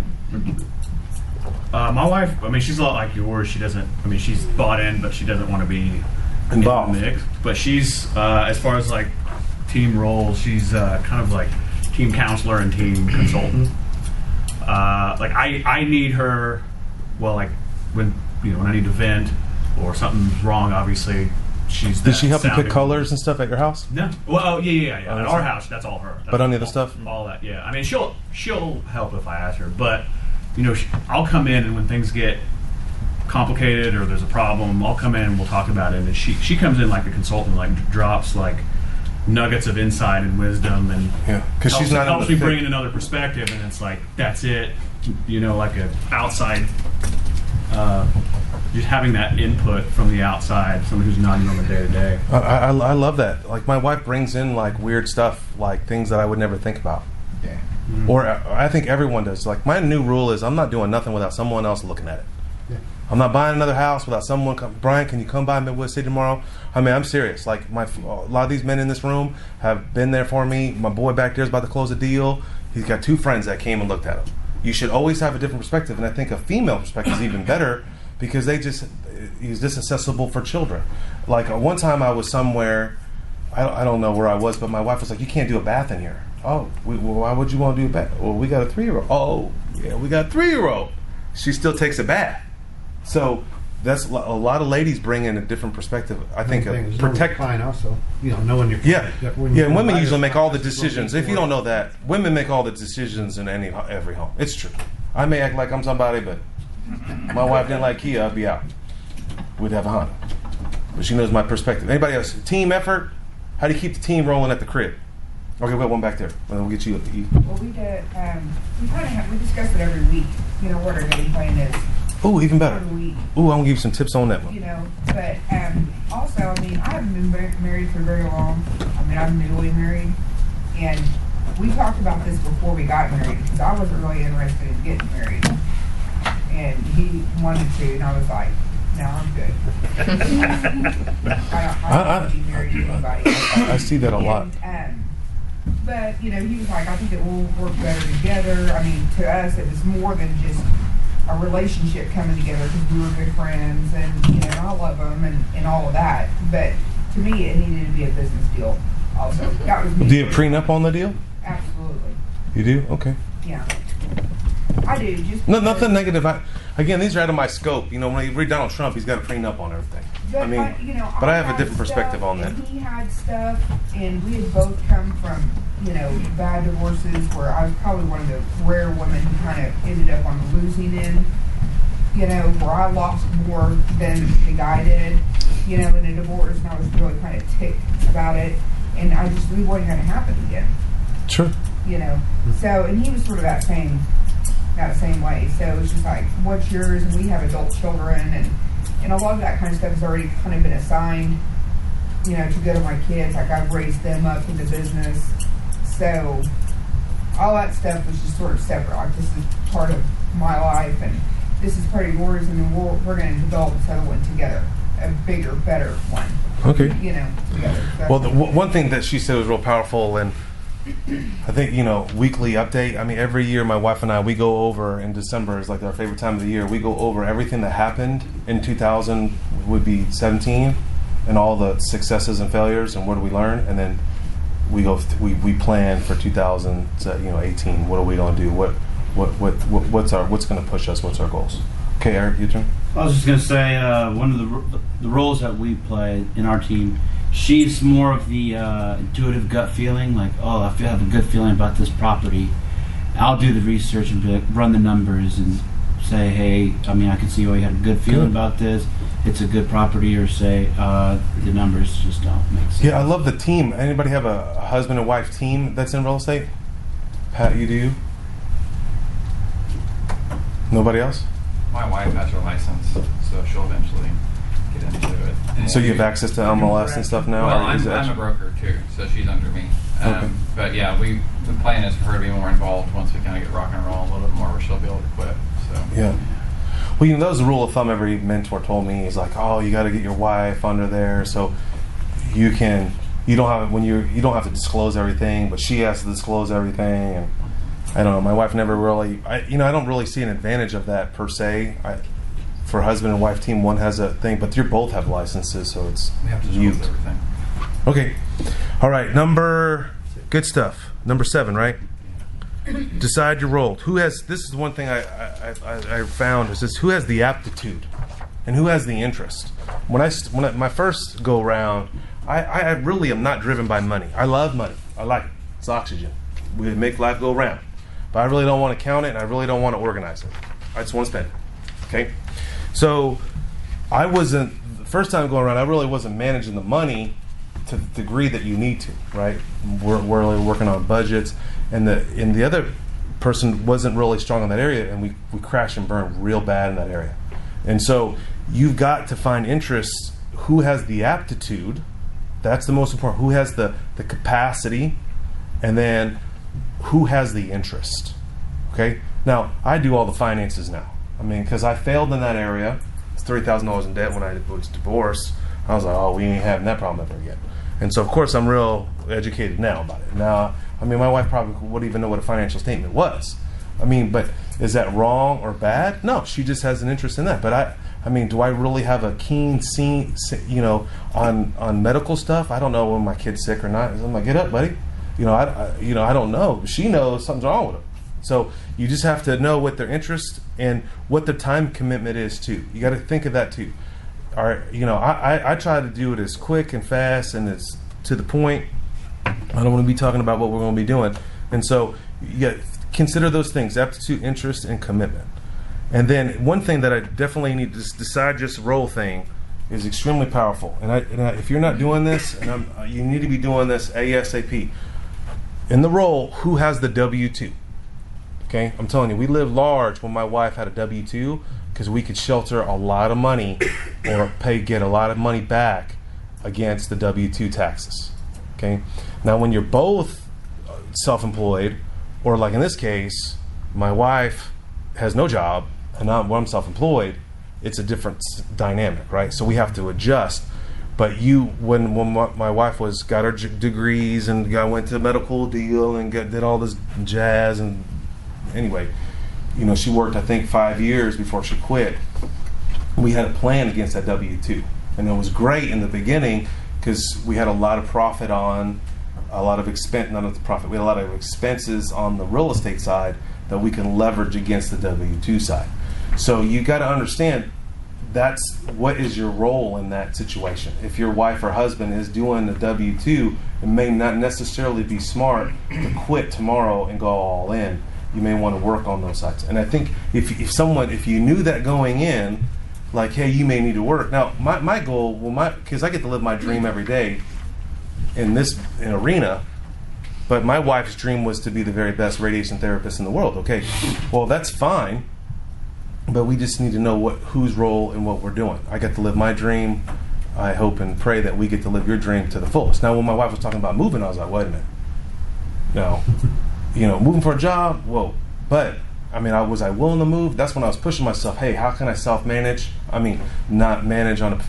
My wife, she's a lot like yours. She doesn't, she's bought in, but she doesn't want to be involved. In the mix. But she's, as far as like team roles, she's kind of like team counselor and team consultant. I need her. Well, like when I need to vent or something's wrong, obviously she's. Did she help you pick colors and stuff at your house? No. Well, yeah. At our house, that's all her. But on the other stuff, all that, yeah. She'll help if I ask her, but I'll come in, and when things get complicated or there's a problem, I'll come in and we'll talk about it. And she comes in like a consultant, like drops like nuggets of insight and wisdom, and because she's not helps me bring in another perspective, and it's like that's it. Like an outside, just having that input from the outside, someone who's not even on the day-to-day. I love that. Like, my wife brings in, like, weird stuff, like, things that I would never think about. Yeah. Mm-hmm. Or I think everyone does. Like, my new rule is I'm not doing nothing without someone else looking at it. Yeah. I'm not buying another house without someone come. Brian, can you come by Midwest City tomorrow? I mean, I'm serious. Like a lot of these men in this room have been there for me. My boy back there is about to close a deal. He's got 2 friends that came and looked at him. You should always have a different perspective, and I think a female perspective is even better because he's just accessible for children. Like one time I was somewhere, I don't know where I was, but my wife was like, "You can't do a bath in here." Oh, why would you want to do a bath? Well, we got a 3-year-old. Oh, yeah, we got a 3-year-old. She still takes a bath. So that's a lot of ladies bring in a different perspective. I think protect client also, knowing your client. Yeah, and women usually make all the decisions. If you don't know that, women make all the decisions in every home. It's true. I may act like I'm somebody, but my wife didn't like Kia, I'd be out. We'd have a Honda. But she knows my perspective. Anybody else? Team effort? How do you keep the team rolling at the crib? Okay, we got one back there. We'll get you. Well, we did. We discuss it every week. What our game plan is. Oh, even better. Ooh, I'm gonna give you some tips on that one. But also, I haven't been married for very long. I'm newly married, and we talked about this before we got married because I wasn't really interested in getting married, and he wanted to, and I was like, "No, I'm good." I don't be married to anybody. I see that a lot. But he was like, "I think that we'll work better together." To us, it was more than just a relationship coming together because we were good friends, and I love him and all of that. But to me, it needed to be a business deal. Also, that was me. Do you have prenup on the deal? Absolutely. You do? Okay. Yeah, I do. Just nothing negative. Again, these are out of my scope. When you read Donald Trump, he's got a prenup on everything. But but I have a different perspective on that. He had stuff, and we had both come from bad divorces where I was probably one of the rare women who kind of ended up on the losing end, where I lost more than the guy did, in a divorce, and I was really kind of ticked about it, and we wasn't going to happen again. Sure. So, and he was sort of that same way, so it was just like, what's yours, and we have adult children, and a lot of that kind of stuff has already kind of been assigned, to go to my kids, like I've raised them up in the business. So all that stuff was just sort of separate. Like, this is part of my life, and this is part of yours, and then we're going to develop this other one together, a bigger, better one. Okay. Together. Well, one thing that she said was real powerful, and I think weekly update. Every year my wife and I, we go over in December is like our favorite time of the year. We go over everything that happened in 2017 and all the successes and failures and what did we learn, and then we plan for 2018. What are we going to do? What's going to push us? What's our goals? Okay, Eric, your turn. I was just going to say one of the roles that we play in our team. She's more of the intuitive gut feeling, like, oh, I have a good feeling about this property. I'll do the research and run the numbers and say, hey, I can see why you had a good feeling about this. It's a good property, or say the numbers just don't make sense. Yeah, I love the team. Anybody have a husband and wife team that's in real estate? Pat, you do? Nobody else? My wife has her license, so she'll eventually get into it. So you have access to MLS and stuff now? Well, I'm a broker too, so she's under me. But yeah, the plan is for her to be more involved once we kind of get rock and roll a little bit more, where she'll be able to quit. So yeah. Well, that was a rule of thumb every mentor told me. He's like, oh, you got to get your wife under there so you don't have to disclose everything, but she has to disclose everything. And I don't know. My wife never really. I don't really see an advantage of that per se. For husband and wife team, one has a thing, but you both have licenses, so it's we have to disclose everything. Okay. All right. Good stuff. Number 7, right? Decide your role. This is one thing I found is this: who has the aptitude and who has the interest. When my first go around, I really am not driven by money. I love money. I like it. It's oxygen. We make life go round. But I really don't want to count it, and I really don't want to organize it. I just want to spend it. Okay? So the first time going around, I really wasn't managing the money to the degree that you need to, right? We're really working on budgets, and the other person wasn't really strong in that area, and we crashed and burned real bad in that area. And so you've got to find interests. Who has the aptitude? That's the most important. Who has the capacity? And then who has the interest? Okay? Now, I do all the finances now. Because I failed in that area, $30,000 in debt when I was divorced. I was like, oh, we ain't having that problem ever again. And so, of course, I'm real educated now about it. Now, I mean, my wife probably wouldn't even know what a financial statement was. I mean, but is that wrong or bad? No, she just has an interest in that. But I mean, do I really have a keen scene, on medical stuff? I don't know when my kid's sick or not. I'm like, get up, buddy. I don't know. She knows something's wrong with them. So you just have to know what their interest and what their time commitment is too. You got to think of that too. All right, I try to do it as quick and fast and as to the point. I don't want to be talking about what we're going to be doing. And so you consider those things: aptitude, interest, and commitment. And then one thing that I definitely need to decide just role thing is extremely powerful. And if you're not doing this, you need to be doing this ASAP. In the role, who has the W-2? Okay, I'm telling you, we lived large when my wife had a W-2 because we could shelter a lot of money or get a lot of money back against the W-2 taxes. Okay, now when you're both self-employed, or like in this case, my wife has no job and I'm self-employed, it's a different dynamic, right? So we have to adjust. But when my wife got her degrees and went to medical deal and did all this jazz, and anyway, she worked I think 5 years before she quit. We had a plan against that W-2, and it was great in the beginning because we had a lot of profit on a lot of expense. Not the profit. We had a lot of expenses on the real estate side that we can leverage against the W-2 side. So you got to understand. That's what is your role in that situation. If your wife or husband is doing the W-2, it may not necessarily be smart to quit tomorrow and go all in. You may want to work on those sides. And I think if you knew that going in, like, hey, you may need to work. Now, my goal, because I get to live my dream every day in this arena, but my wife's dream was to be the very best radiation therapist in the world. Okay, well, that's fine. But we just need to know whose role and what we're doing. I get to live my dream. I hope and pray that we get to live your dream to the fullest. Now, when my wife was talking about moving, I was like, wait a minute. No, moving for a job, whoa. But, was I willing to move? That's when I was pushing myself. Hey, how can I self-manage? Not manage on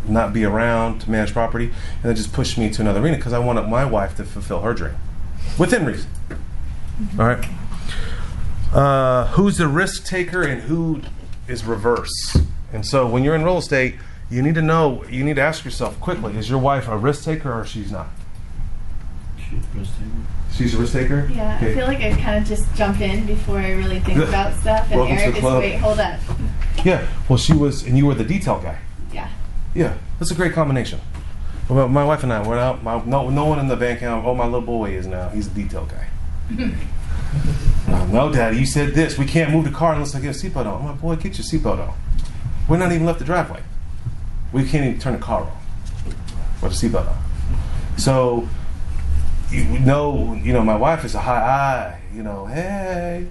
not be around to manage property. And it just pushed me to another arena because I wanted my wife to fulfill her dream. Within reason. All right? Who's the risk taker and who is reverse? And so when you're in real estate, you need to ask yourself quickly, is your wife a risk taker or she's not? She's a risk taker. She's a risk taker? Yeah, okay. I feel like I kind of just jump in before I really think about stuff, and Eric is, wait, hold up. Yeah, well, she was, and you were the detail guy. Yeah. Yeah, that's a great combination. Well, my wife and I went out, no one in the VanCauwenbergh, my little boy is now, he's a detail guy. No, Daddy, you said this. We can't move the car unless I get a seatbelt on. I'm like, boy, get your seatbelt on. We're not even left the driveway. We can't even turn the car off with a seatbelt on. So, my wife is a high eye. Hey.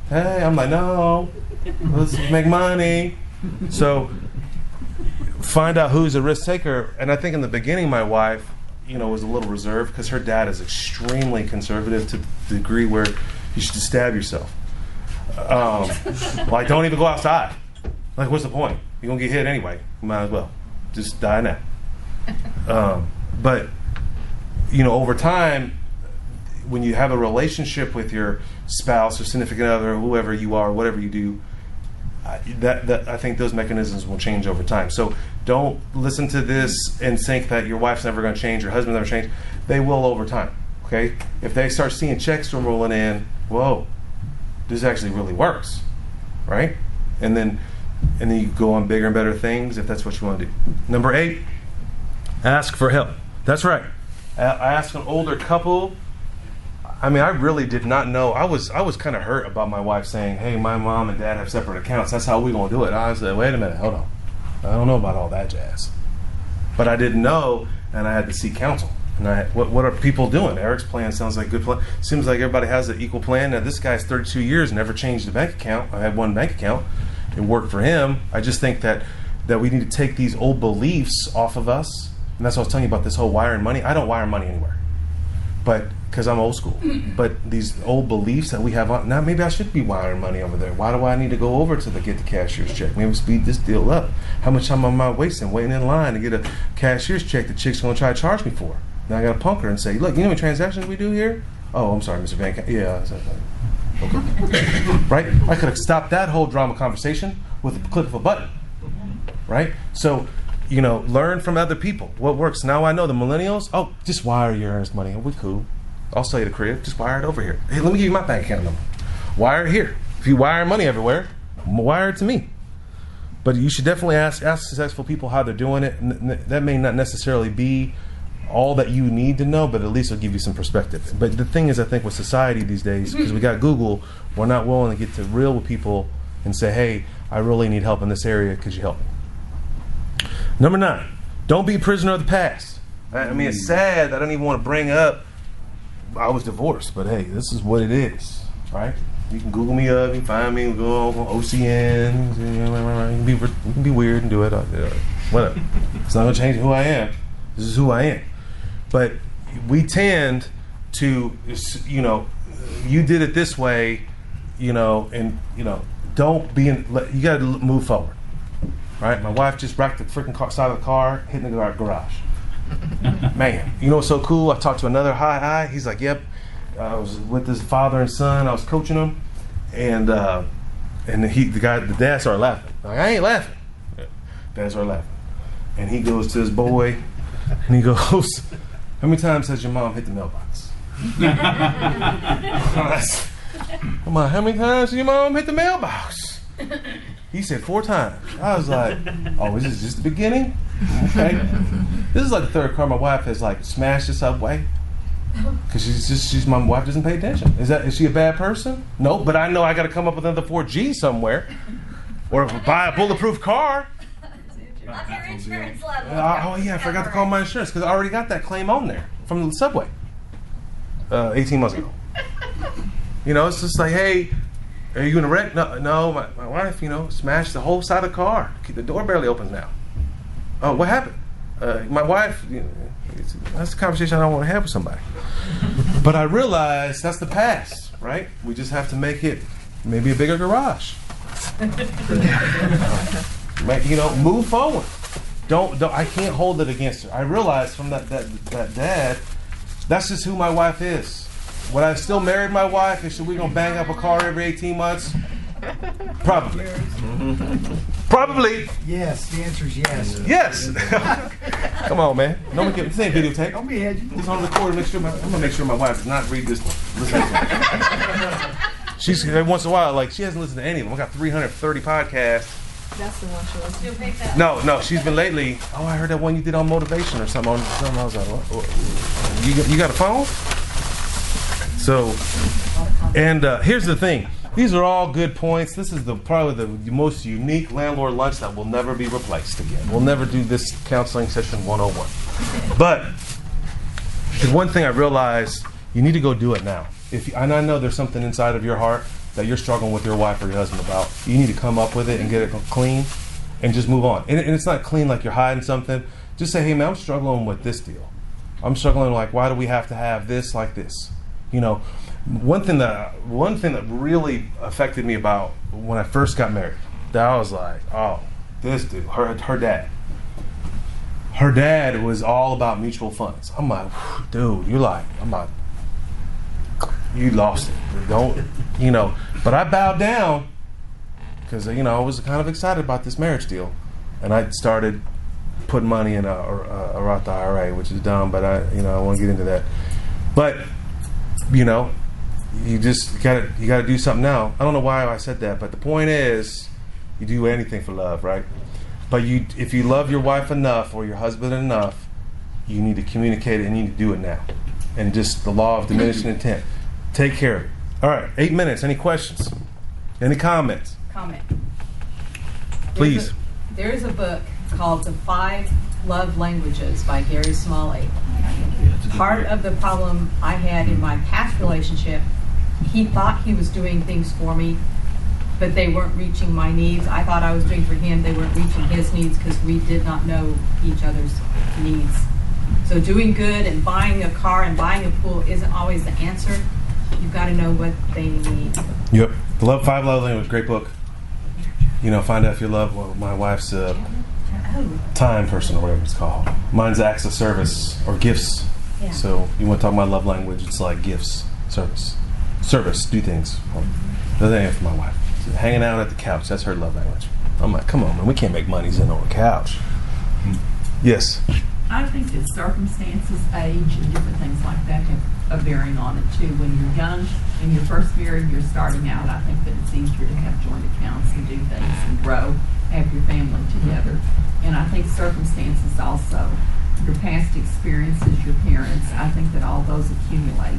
I'm like, no, let's make money. So, find out who's a risk taker. And I think in the beginning, my wife, was a little reserved because her dad is extremely conservative to the degree where you should just stab yourself. Like, don't even go outside. Like, what's the point? You're going to get hit anyway. You might as well. Just die now. But, over time, when you have a relationship with your spouse or significant other, or whoever you are, whatever you do, I think those mechanisms will change over time. So don't listen to this and think that your wife's never going to change, your husband's never change. They will over time. Okay? If they start seeing checks rolling in, whoa, this actually really works, right? And then you go on bigger and better things if that's what you want to do. Number 8, ask for help. That's right. I asked an older couple. I really did not know. I was kind of hurt about my wife saying, hey, my mom and dad have separate accounts. That's how we're going to do it. I said, wait a minute, hold on. I don't know about all that jazz. But I didn't know, and I had to seek counsel. And what are people doing? Eric's plan sounds like a good plan. Seems like everybody has an equal plan. Now, this guy's 32 years, never changed a bank account. I had one bank account. It worked for him. I just think that we need to take these old beliefs off of us. And that's what I was telling you about this whole wiring money. I don't wire money anywhere. But because I'm old school. But these old beliefs that we have on, now maybe I should be wiring money over there. Why do I need to go over to get the cashier's check? Maybe speed this deal up. How much time am I wasting waiting in line to get a cashier's check the chick's going to try to charge me for? Now I got to punk her and say, look, you know how many transactions we do here? Oh, I'm sorry, Mr. VanCauwenbergh. Yeah. Okay. Right? I could have stopped that whole drama conversation with a click of a button. Right? So, learn from other people. What works? Now I know the millennials, just wire your earnest money. We cool. I'll sell you the crib. Just wire it over here. Hey, let me give you my bank account number. Wire it here. If you wire money everywhere, wire it to me. But you should definitely ask successful people how they're doing it. That may not necessarily be all that you need to know, but at least it'll give you some perspective. But the thing is, I think with society these days, because we got Google, we're not willing to get to real with people and say, hey, I really need help in this area. Could you help me? Number 9, don't be a prisoner of the past. I mean, it's sad. I don't even want to bring up I was divorced, but hey, this is what it is, right? You can Google me up, you can find me, go on OCN, you can be weird and do it, whatever. It's not going to change who I am. This is who I am. But we tend to, you did it this way, don't be you got to move forward, right? My wife just wrecked the freaking side of the car, hitting the garage. Man, what's so cool? I talked to another high. He's like, yep. I was with his father and son. I was coaching them, and the dad started laughing. Like, I ain't laughing. Dad started laughing, and he goes to his boy, and he goes, how many times has your mom hit the mailbox? I'm like, how many times has your mom hit the mailbox? He said 4 times. I was like, oh, is this just the beginning? Okay. This is like the 3rd car my wife has smashed the subway. Because my wife doesn't pay attention. Is she a bad person? No, but I know I got to come up with another 4G somewhere. Or buy a bulletproof car. What's your insurance level? I forgot to call my insurance because I already got that claim on there from the subway 18 months ago. It's just like, hey, are you in a wreck? No, my wife, smashed the whole side of the car. The door barely opens now. Oh, what happened? My wife, that's a conversation I don't want to have with somebody. But I realize that's the past, right? We just have to make it maybe a bigger garage. Move forward. Don't. I can't hold it against her. I realize from that dad, that's just who my wife is. Would I still married my wife and should we gonna bang up a car every 18 months? Probably. Probably. Yes, the answer is yes. Yes. Come on, man. No one this ain't videotape. Don't be edgy. It's on record. I'm gonna make sure my wife does not read this. She's every once in a while, she hasn't listened to any of them. I got 330 podcasts. That's the one she listens to. Pick that. No, she's been lately. Oh, I heard that one you did on motivation or something. I was like, what? You got a phone? So, and here's the thing. These are all good points. This is probably the most unique Landlord Lunch that will never be replaced again. We'll never do this counseling session 101. But the one thing I realized, you need to go do it now. And I know there's something inside of your heart that you're struggling with your wife or your husband about. You need to come up with it and get it clean and just move on. And it's not clean like you're hiding something. Just say, hey, man, I'm struggling with this deal. I'm struggling why do we have to have this like this? One thing that really affected me about when I first got married, that I was like, oh, this dude, her dad. Her dad was all about mutual funds. I'm like, dude, you lost it. Don't, But I bowed down because, I was kind of excited about this marriage deal. And I started putting money in a Roth IRA, which is dumb, but I won't get into that. But, you gotta do something now. I don't know why I said that, but the point is, you do anything for love, right? But if you love your wife enough or your husband enough, you need to communicate it and you need to do it now. And just the law of diminishing intent. Take care of it. All right, 8 minutes. Any questions? Any comments? Comment. Please. There is a book called The 5 Love Languages by Gary Smalley. Part of the problem I had in my past relationship, he thought he was doing things for me, but they weren't reaching my needs. I thought I was doing for him. They weren't reaching his needs because we did not know each other's needs. So doing good and buying a car and buying a pool isn't always the answer. You've got to know what they need. Yep. The 5 Love Languages, great book. You know, find out if you love. Well, my wife's a time person or whatever it's called. Mine's acts of service or gifts. Yeah. So you want to talk about love language? It's like gifts, service, do things. That ain't for my wife. Hanging out at the couch, that's her love language. I'm like, come on, man, we can't make money sitting on a couch. Yes. I think that circumstances, age, and different things like that have a bearing on it too. When you're young and you're first married, you're starting out, I think that it's easier to have joint accounts and do things and grow, have your family together. And I think circumstances also, your past experiences, your parents, I think that all those accumulate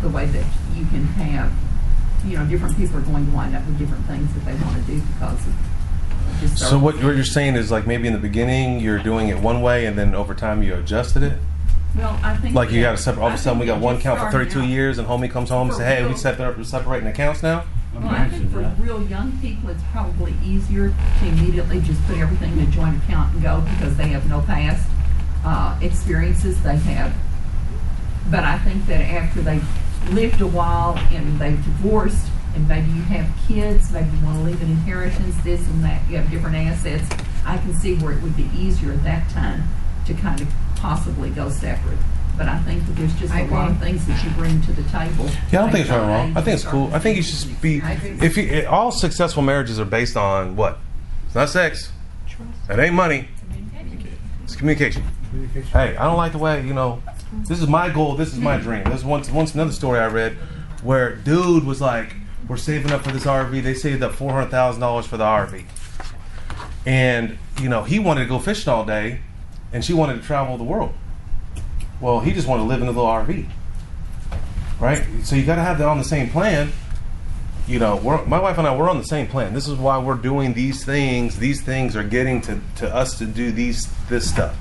the way that you can have, different people are going to wind up with different things that they want to do because of just So what you're saying is like maybe in the beginning you're doing it one way and then over time you adjusted it? Well, I think like you got to separate. All of a sudden we got one just count for 32 starting out. years and homie comes home and For say, hey, real. we're separating accounts now? Well, I think for real young people, it's probably easier to immediately just put everything in a joint account and go because they have no past experiences they have. But I think that after they've lived a while and they've divorced and maybe you have kids, maybe you want to leave an inheritance, this and that, you have different assets, I can see where it would be easier at that time to kind of possibly go separate. But I think that there's just a lot of things that you bring to the table. Yeah, I don't think it's right or wrong. I think it's cool. I think you should be. All successful marriages are based on what? It's not sex. It ain't money. It's communication. Hey, I don't like the way this is my goal. This is my dream. There's once another story I read where dude was like, we're saving up for this RV. They saved up $400,000 for the RV, and he wanted to go fishing all day, and she wanted to travel the world. Well, he just wanted to live in a little RV, right? So you got to have that on the same plan. My wife and I, we're on the same plan. This is why we're doing these things. These things are getting to us to do this stuff.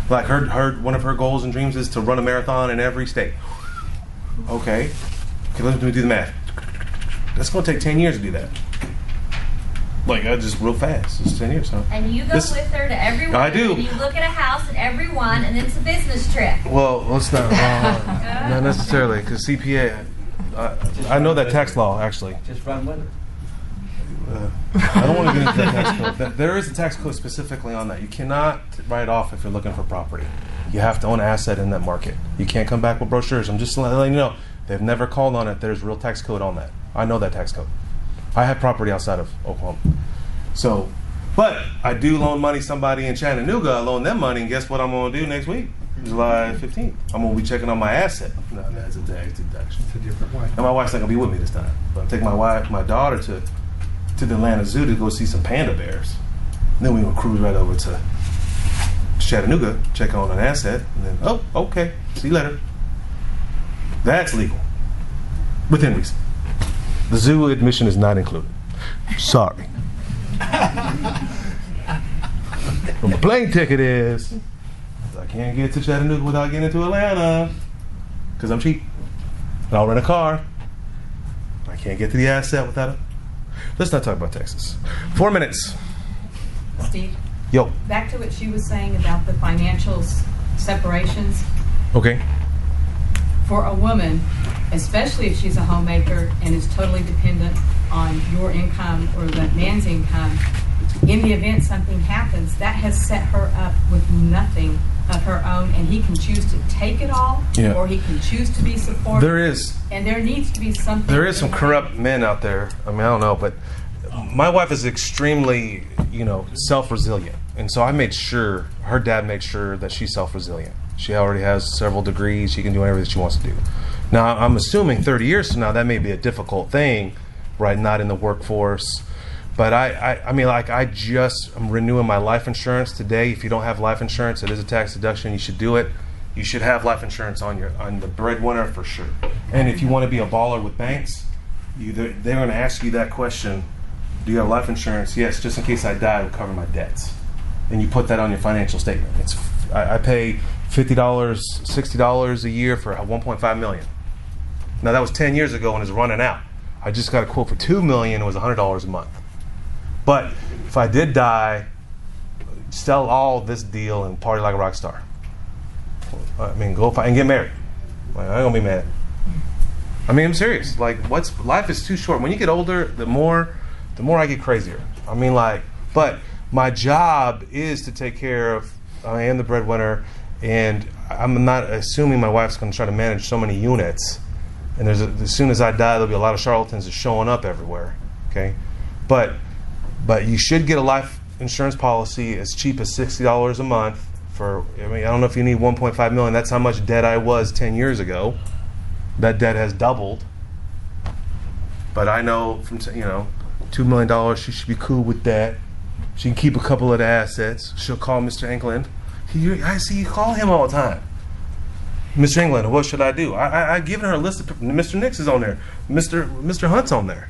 Like one of her goals and dreams is to run a marathon in every state. Okay, let me do the math. That's going to take 10 years to do that. Like, just real fast. It's 10 years, huh? And you go with her to everyone. I do. And you look at a house at every one, and then it's a business trip. Well, let's not. Not necessarily, because CPA. I know that tax law, actually. Just run with her. I don't want to get into that tax code. There is a tax code specifically on that. You cannot write off if you're looking for property. You have to own an asset in that market. You can't come back with brochures. I'm just letting you know. They've never called on it. There's real tax code on that. I know that tax code. I have property outside of Oklahoma. So, but I do loan money somebody in Chattanooga. I loan them money, and guess what I'm going to do next week? July 15th. I'm going to be checking on my asset. No, that's a tax deduction. It's a different way. And my wife's not going to be with me this time. But I'm taking my daughter to the Atlanta Zoo to go see some panda bears. And then we're going to cruise right over to Chattanooga, check on an asset, and then, okay, see you later. That's legal. Within reason. The zoo admission is not included. Sorry. But my plane ticket is. I can't get to Chattanooga without getting to Atlanta. Because I'm cheap. And I'll rent a car. I can't get to the asset without it. Let's not talk about Texas. 4 minutes. Steve? Yo. Back to what she was saying about the financial separations. Okay. For a woman, especially if she's a homemaker and is totally dependent on your income or the man's income, in the event something happens, that has set her up with nothing of her own, and he can choose to take it all, or he can choose to be supportive. There is. And there needs to be something. There is some corrupt men out there. I mean, I don't know, but my wife is extremely, self-resilient. And so I made sure, her dad made sure that she's self-resilient. She already has several degrees. She can do whatever that she wants to do. Now, I'm assuming 30 years from now, that may be a difficult thing, right? Not in the workforce. But I'm renewing my life insurance today. If you don't have life insurance, it is a tax deduction. You should do it. You should have life insurance on the breadwinner for sure. And if you want to be a baller with banks, they're going to ask you that question. Do you have life insurance? Yes, just in case I die, it will cover my debts. And you put that on your financial statement. I pay $50, $60 a year for $1.5 million. Now that was 10 years ago and it's running out. I just got a quote for $2 million. It was $100 a month. But if I did die, sell all this deal and party like a rock star. I mean, go and get married. Like, I ain't gonna be mad. I mean, I'm serious. Like, life is too short. When you get older, the more I get crazier. I mean, like, but my job is to take care of. I am the breadwinner, and I'm not assuming my wife's going to try to manage so many units. And as soon as I die, there'll be a lot of charlatans that's showing up everywhere. Okay, but you should get a life insurance policy as cheap as $60 a month. I don't know if you need 1.5 million. That's how much debt I was 10 years ago. That debt has doubled. But I know from $2 million, she should be cool with that. She can keep a couple of the assets. She'll call Mr. England. I see you call him all the time. Mr. England, what should I do? I given her a list of Mr. Nix is on there. Mr. Hunt's on there.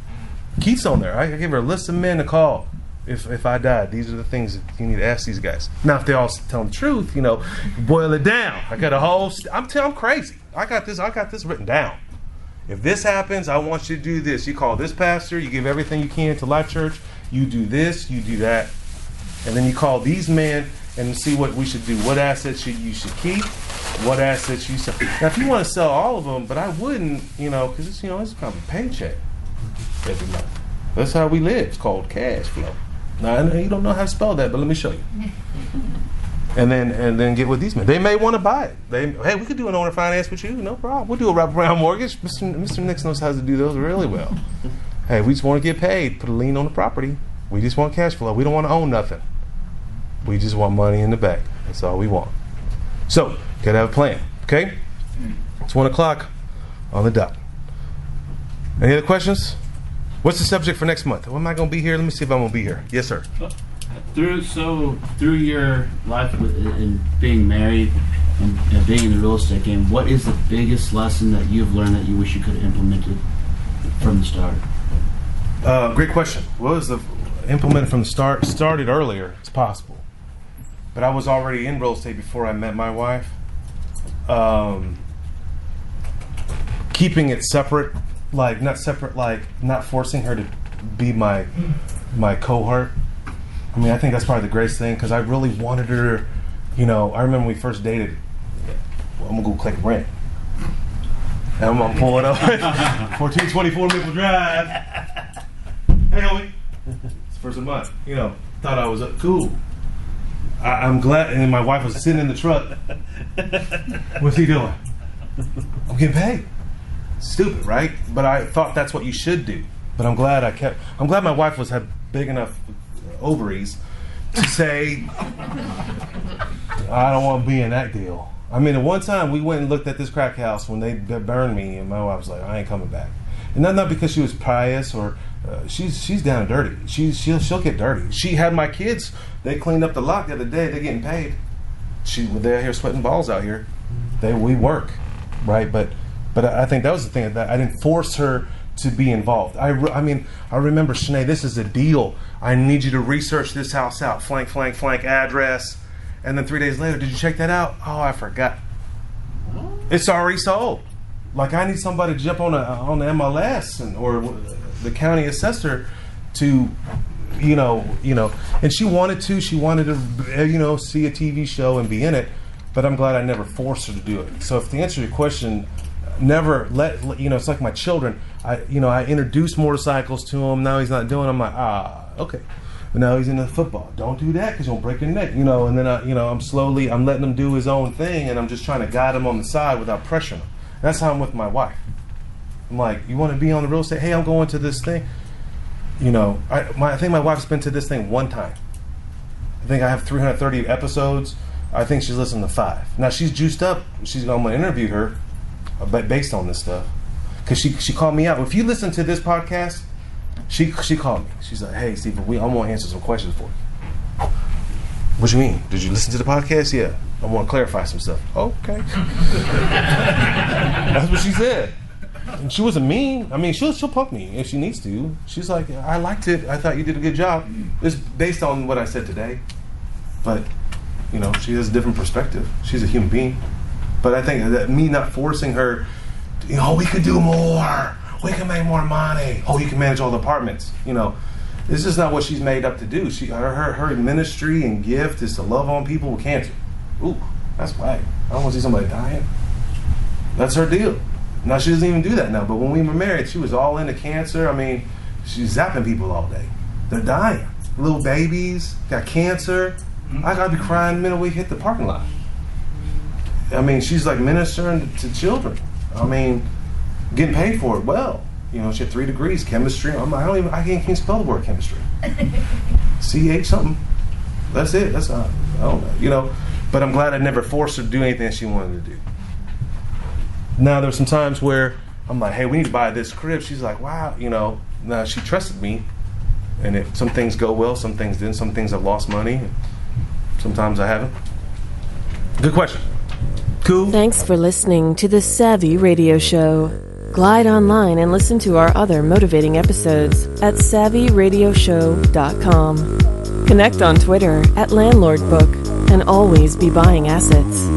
Keith's on there. I gave her a list of men to call. If I died, these are the things that you need to ask these guys. Now, if they all tell the truth, boil it down. I got a whole. I'm crazy. I got this written down. If this happens, I want you to do this. You call this pastor. You give everything you can to Life Church. You do this. You do that, and then you call these men and see what we should do. What assets you should keep. What assets you sell. Now, if you want to sell all of them, but I wouldn't, because it's it's kind of a paycheck every month. That's how we live. It's called cash flow. Now, I know you don't know how to spell that, but let me show you. And then get with these men. They may want to buy it. Hey, we could do an owner finance with you, no problem. We'll do a wraparound mortgage. Mr. Nix knows how to do those really well. Hey, we just want to get paid, put a lien on the property. We just want cash flow. We don't want to own nothing. We just want money in the bank. That's all we want. So, gotta have a plan, okay? It's 1 o'clock on the dot. Any other questions? What's the subject for next month? Am I going to be here? Let me see if I'm going to be here. Yes, sir. Through your life and being married and being in the real estate game, what is the biggest lesson that you've learned that you wish you could have implemented from the start? Great question. What was the implemented from the start? Started earlier. It's possible, but I was already in real estate before I met my wife. Keeping it separate. Not forcing her to be my cohort. I mean, I think that's probably the greatest thing because I really wanted her. I remember when we first dated. I'm gonna go click rent, and I'm gonna pull it up. 1424 Maple Drive. Hey, homie. It's the first of the month. Thought I was cool. I'm glad, and my wife was sitting in the truck. What's he doing? I'm getting paid. Stupid, right? But I thought that's what you should do. But I'm glad my wife had big enough ovaries to say, I don't want to be in that deal. I mean, at one time we went and looked at this crack house when they burned me, and my wife was like, I ain't coming back. And not because she was pious or she's down and dirty. She'll get dirty. She had my kids. They cleaned up the lot the other day. They're getting paid. They're here sweating balls out here. We work, right? But I think that was the thing, that I didn't force her to be involved. I remember, Shanae, this is a deal. I need you to research this house out, flank address. And then 3 days later, did you check that out? Oh, I forgot. It's already sold. Like, I need somebody to jump on the MLS or the county assessor to, and she wanted to see a TV show and be in it, but I'm glad I never forced her to do it. So if to answer your question, never it's like my children. I introduced motorcycles to him. Now he's not doing it. I'm like, okay. But now he's into football. Don't do that because you'll break your neck. And then I'm letting him do his own thing, and I'm just trying to guide him on the side without pressuring him. That's how I'm with my wife. I'm like, you want to be on the real estate? Hey, I'm going to this thing. I think my wife's been to this thing one time. I think I have 330 episodes. I think she's listened to 5. Now she's juiced up. I'm going to interview her, but based on this stuff, because she called me out. If you listen to this podcast, she called me. She's like, "Hey, Steve, I want to answer some questions for you." What you mean? Did you listen to the podcast? Yeah, I want to clarify some stuff. Okay, that's what she said. And she wasn't mean. I mean, she'll punk me if she needs to. She's like, "I liked it. I thought you did a good job." It's based on what I said today, but she has a different perspective. She's a human being. But I think that me not forcing her, we could do more. We can make more money. Oh, you can manage all the apartments. This is not what she's made up to do. Her ministry and gift is to love on people with cancer. Ooh, That's whack. I don't want to see somebody dying. That's her deal. Now, she doesn't even do that now. But when we were married, she was all into cancer. I mean, she's zapping people all day. They're dying. Little babies got cancer. I gotta be crying the minute we hit the parking lot. I mean, she's like ministering to children. I mean, getting paid for it well. You know, she had 3 degrees, chemistry. I'm like, I can't spell the word chemistry. CH something. That's it. I don't know. You know, but I'm glad I never forced her to do anything she wanted to do. Now, there's some times where I'm like, hey, we need to buy this crib. She's like, wow, you know. Now, she trusted me. And some things go well, some things didn't. Some things I've lost money, and sometimes I haven't. Good question. Cool. Thanks for listening to the Savvy Radio Show. Glide online and listen to our other motivating episodes at savvyradioshow.com. Connect on Twitter at LandlordBook and always be buying assets.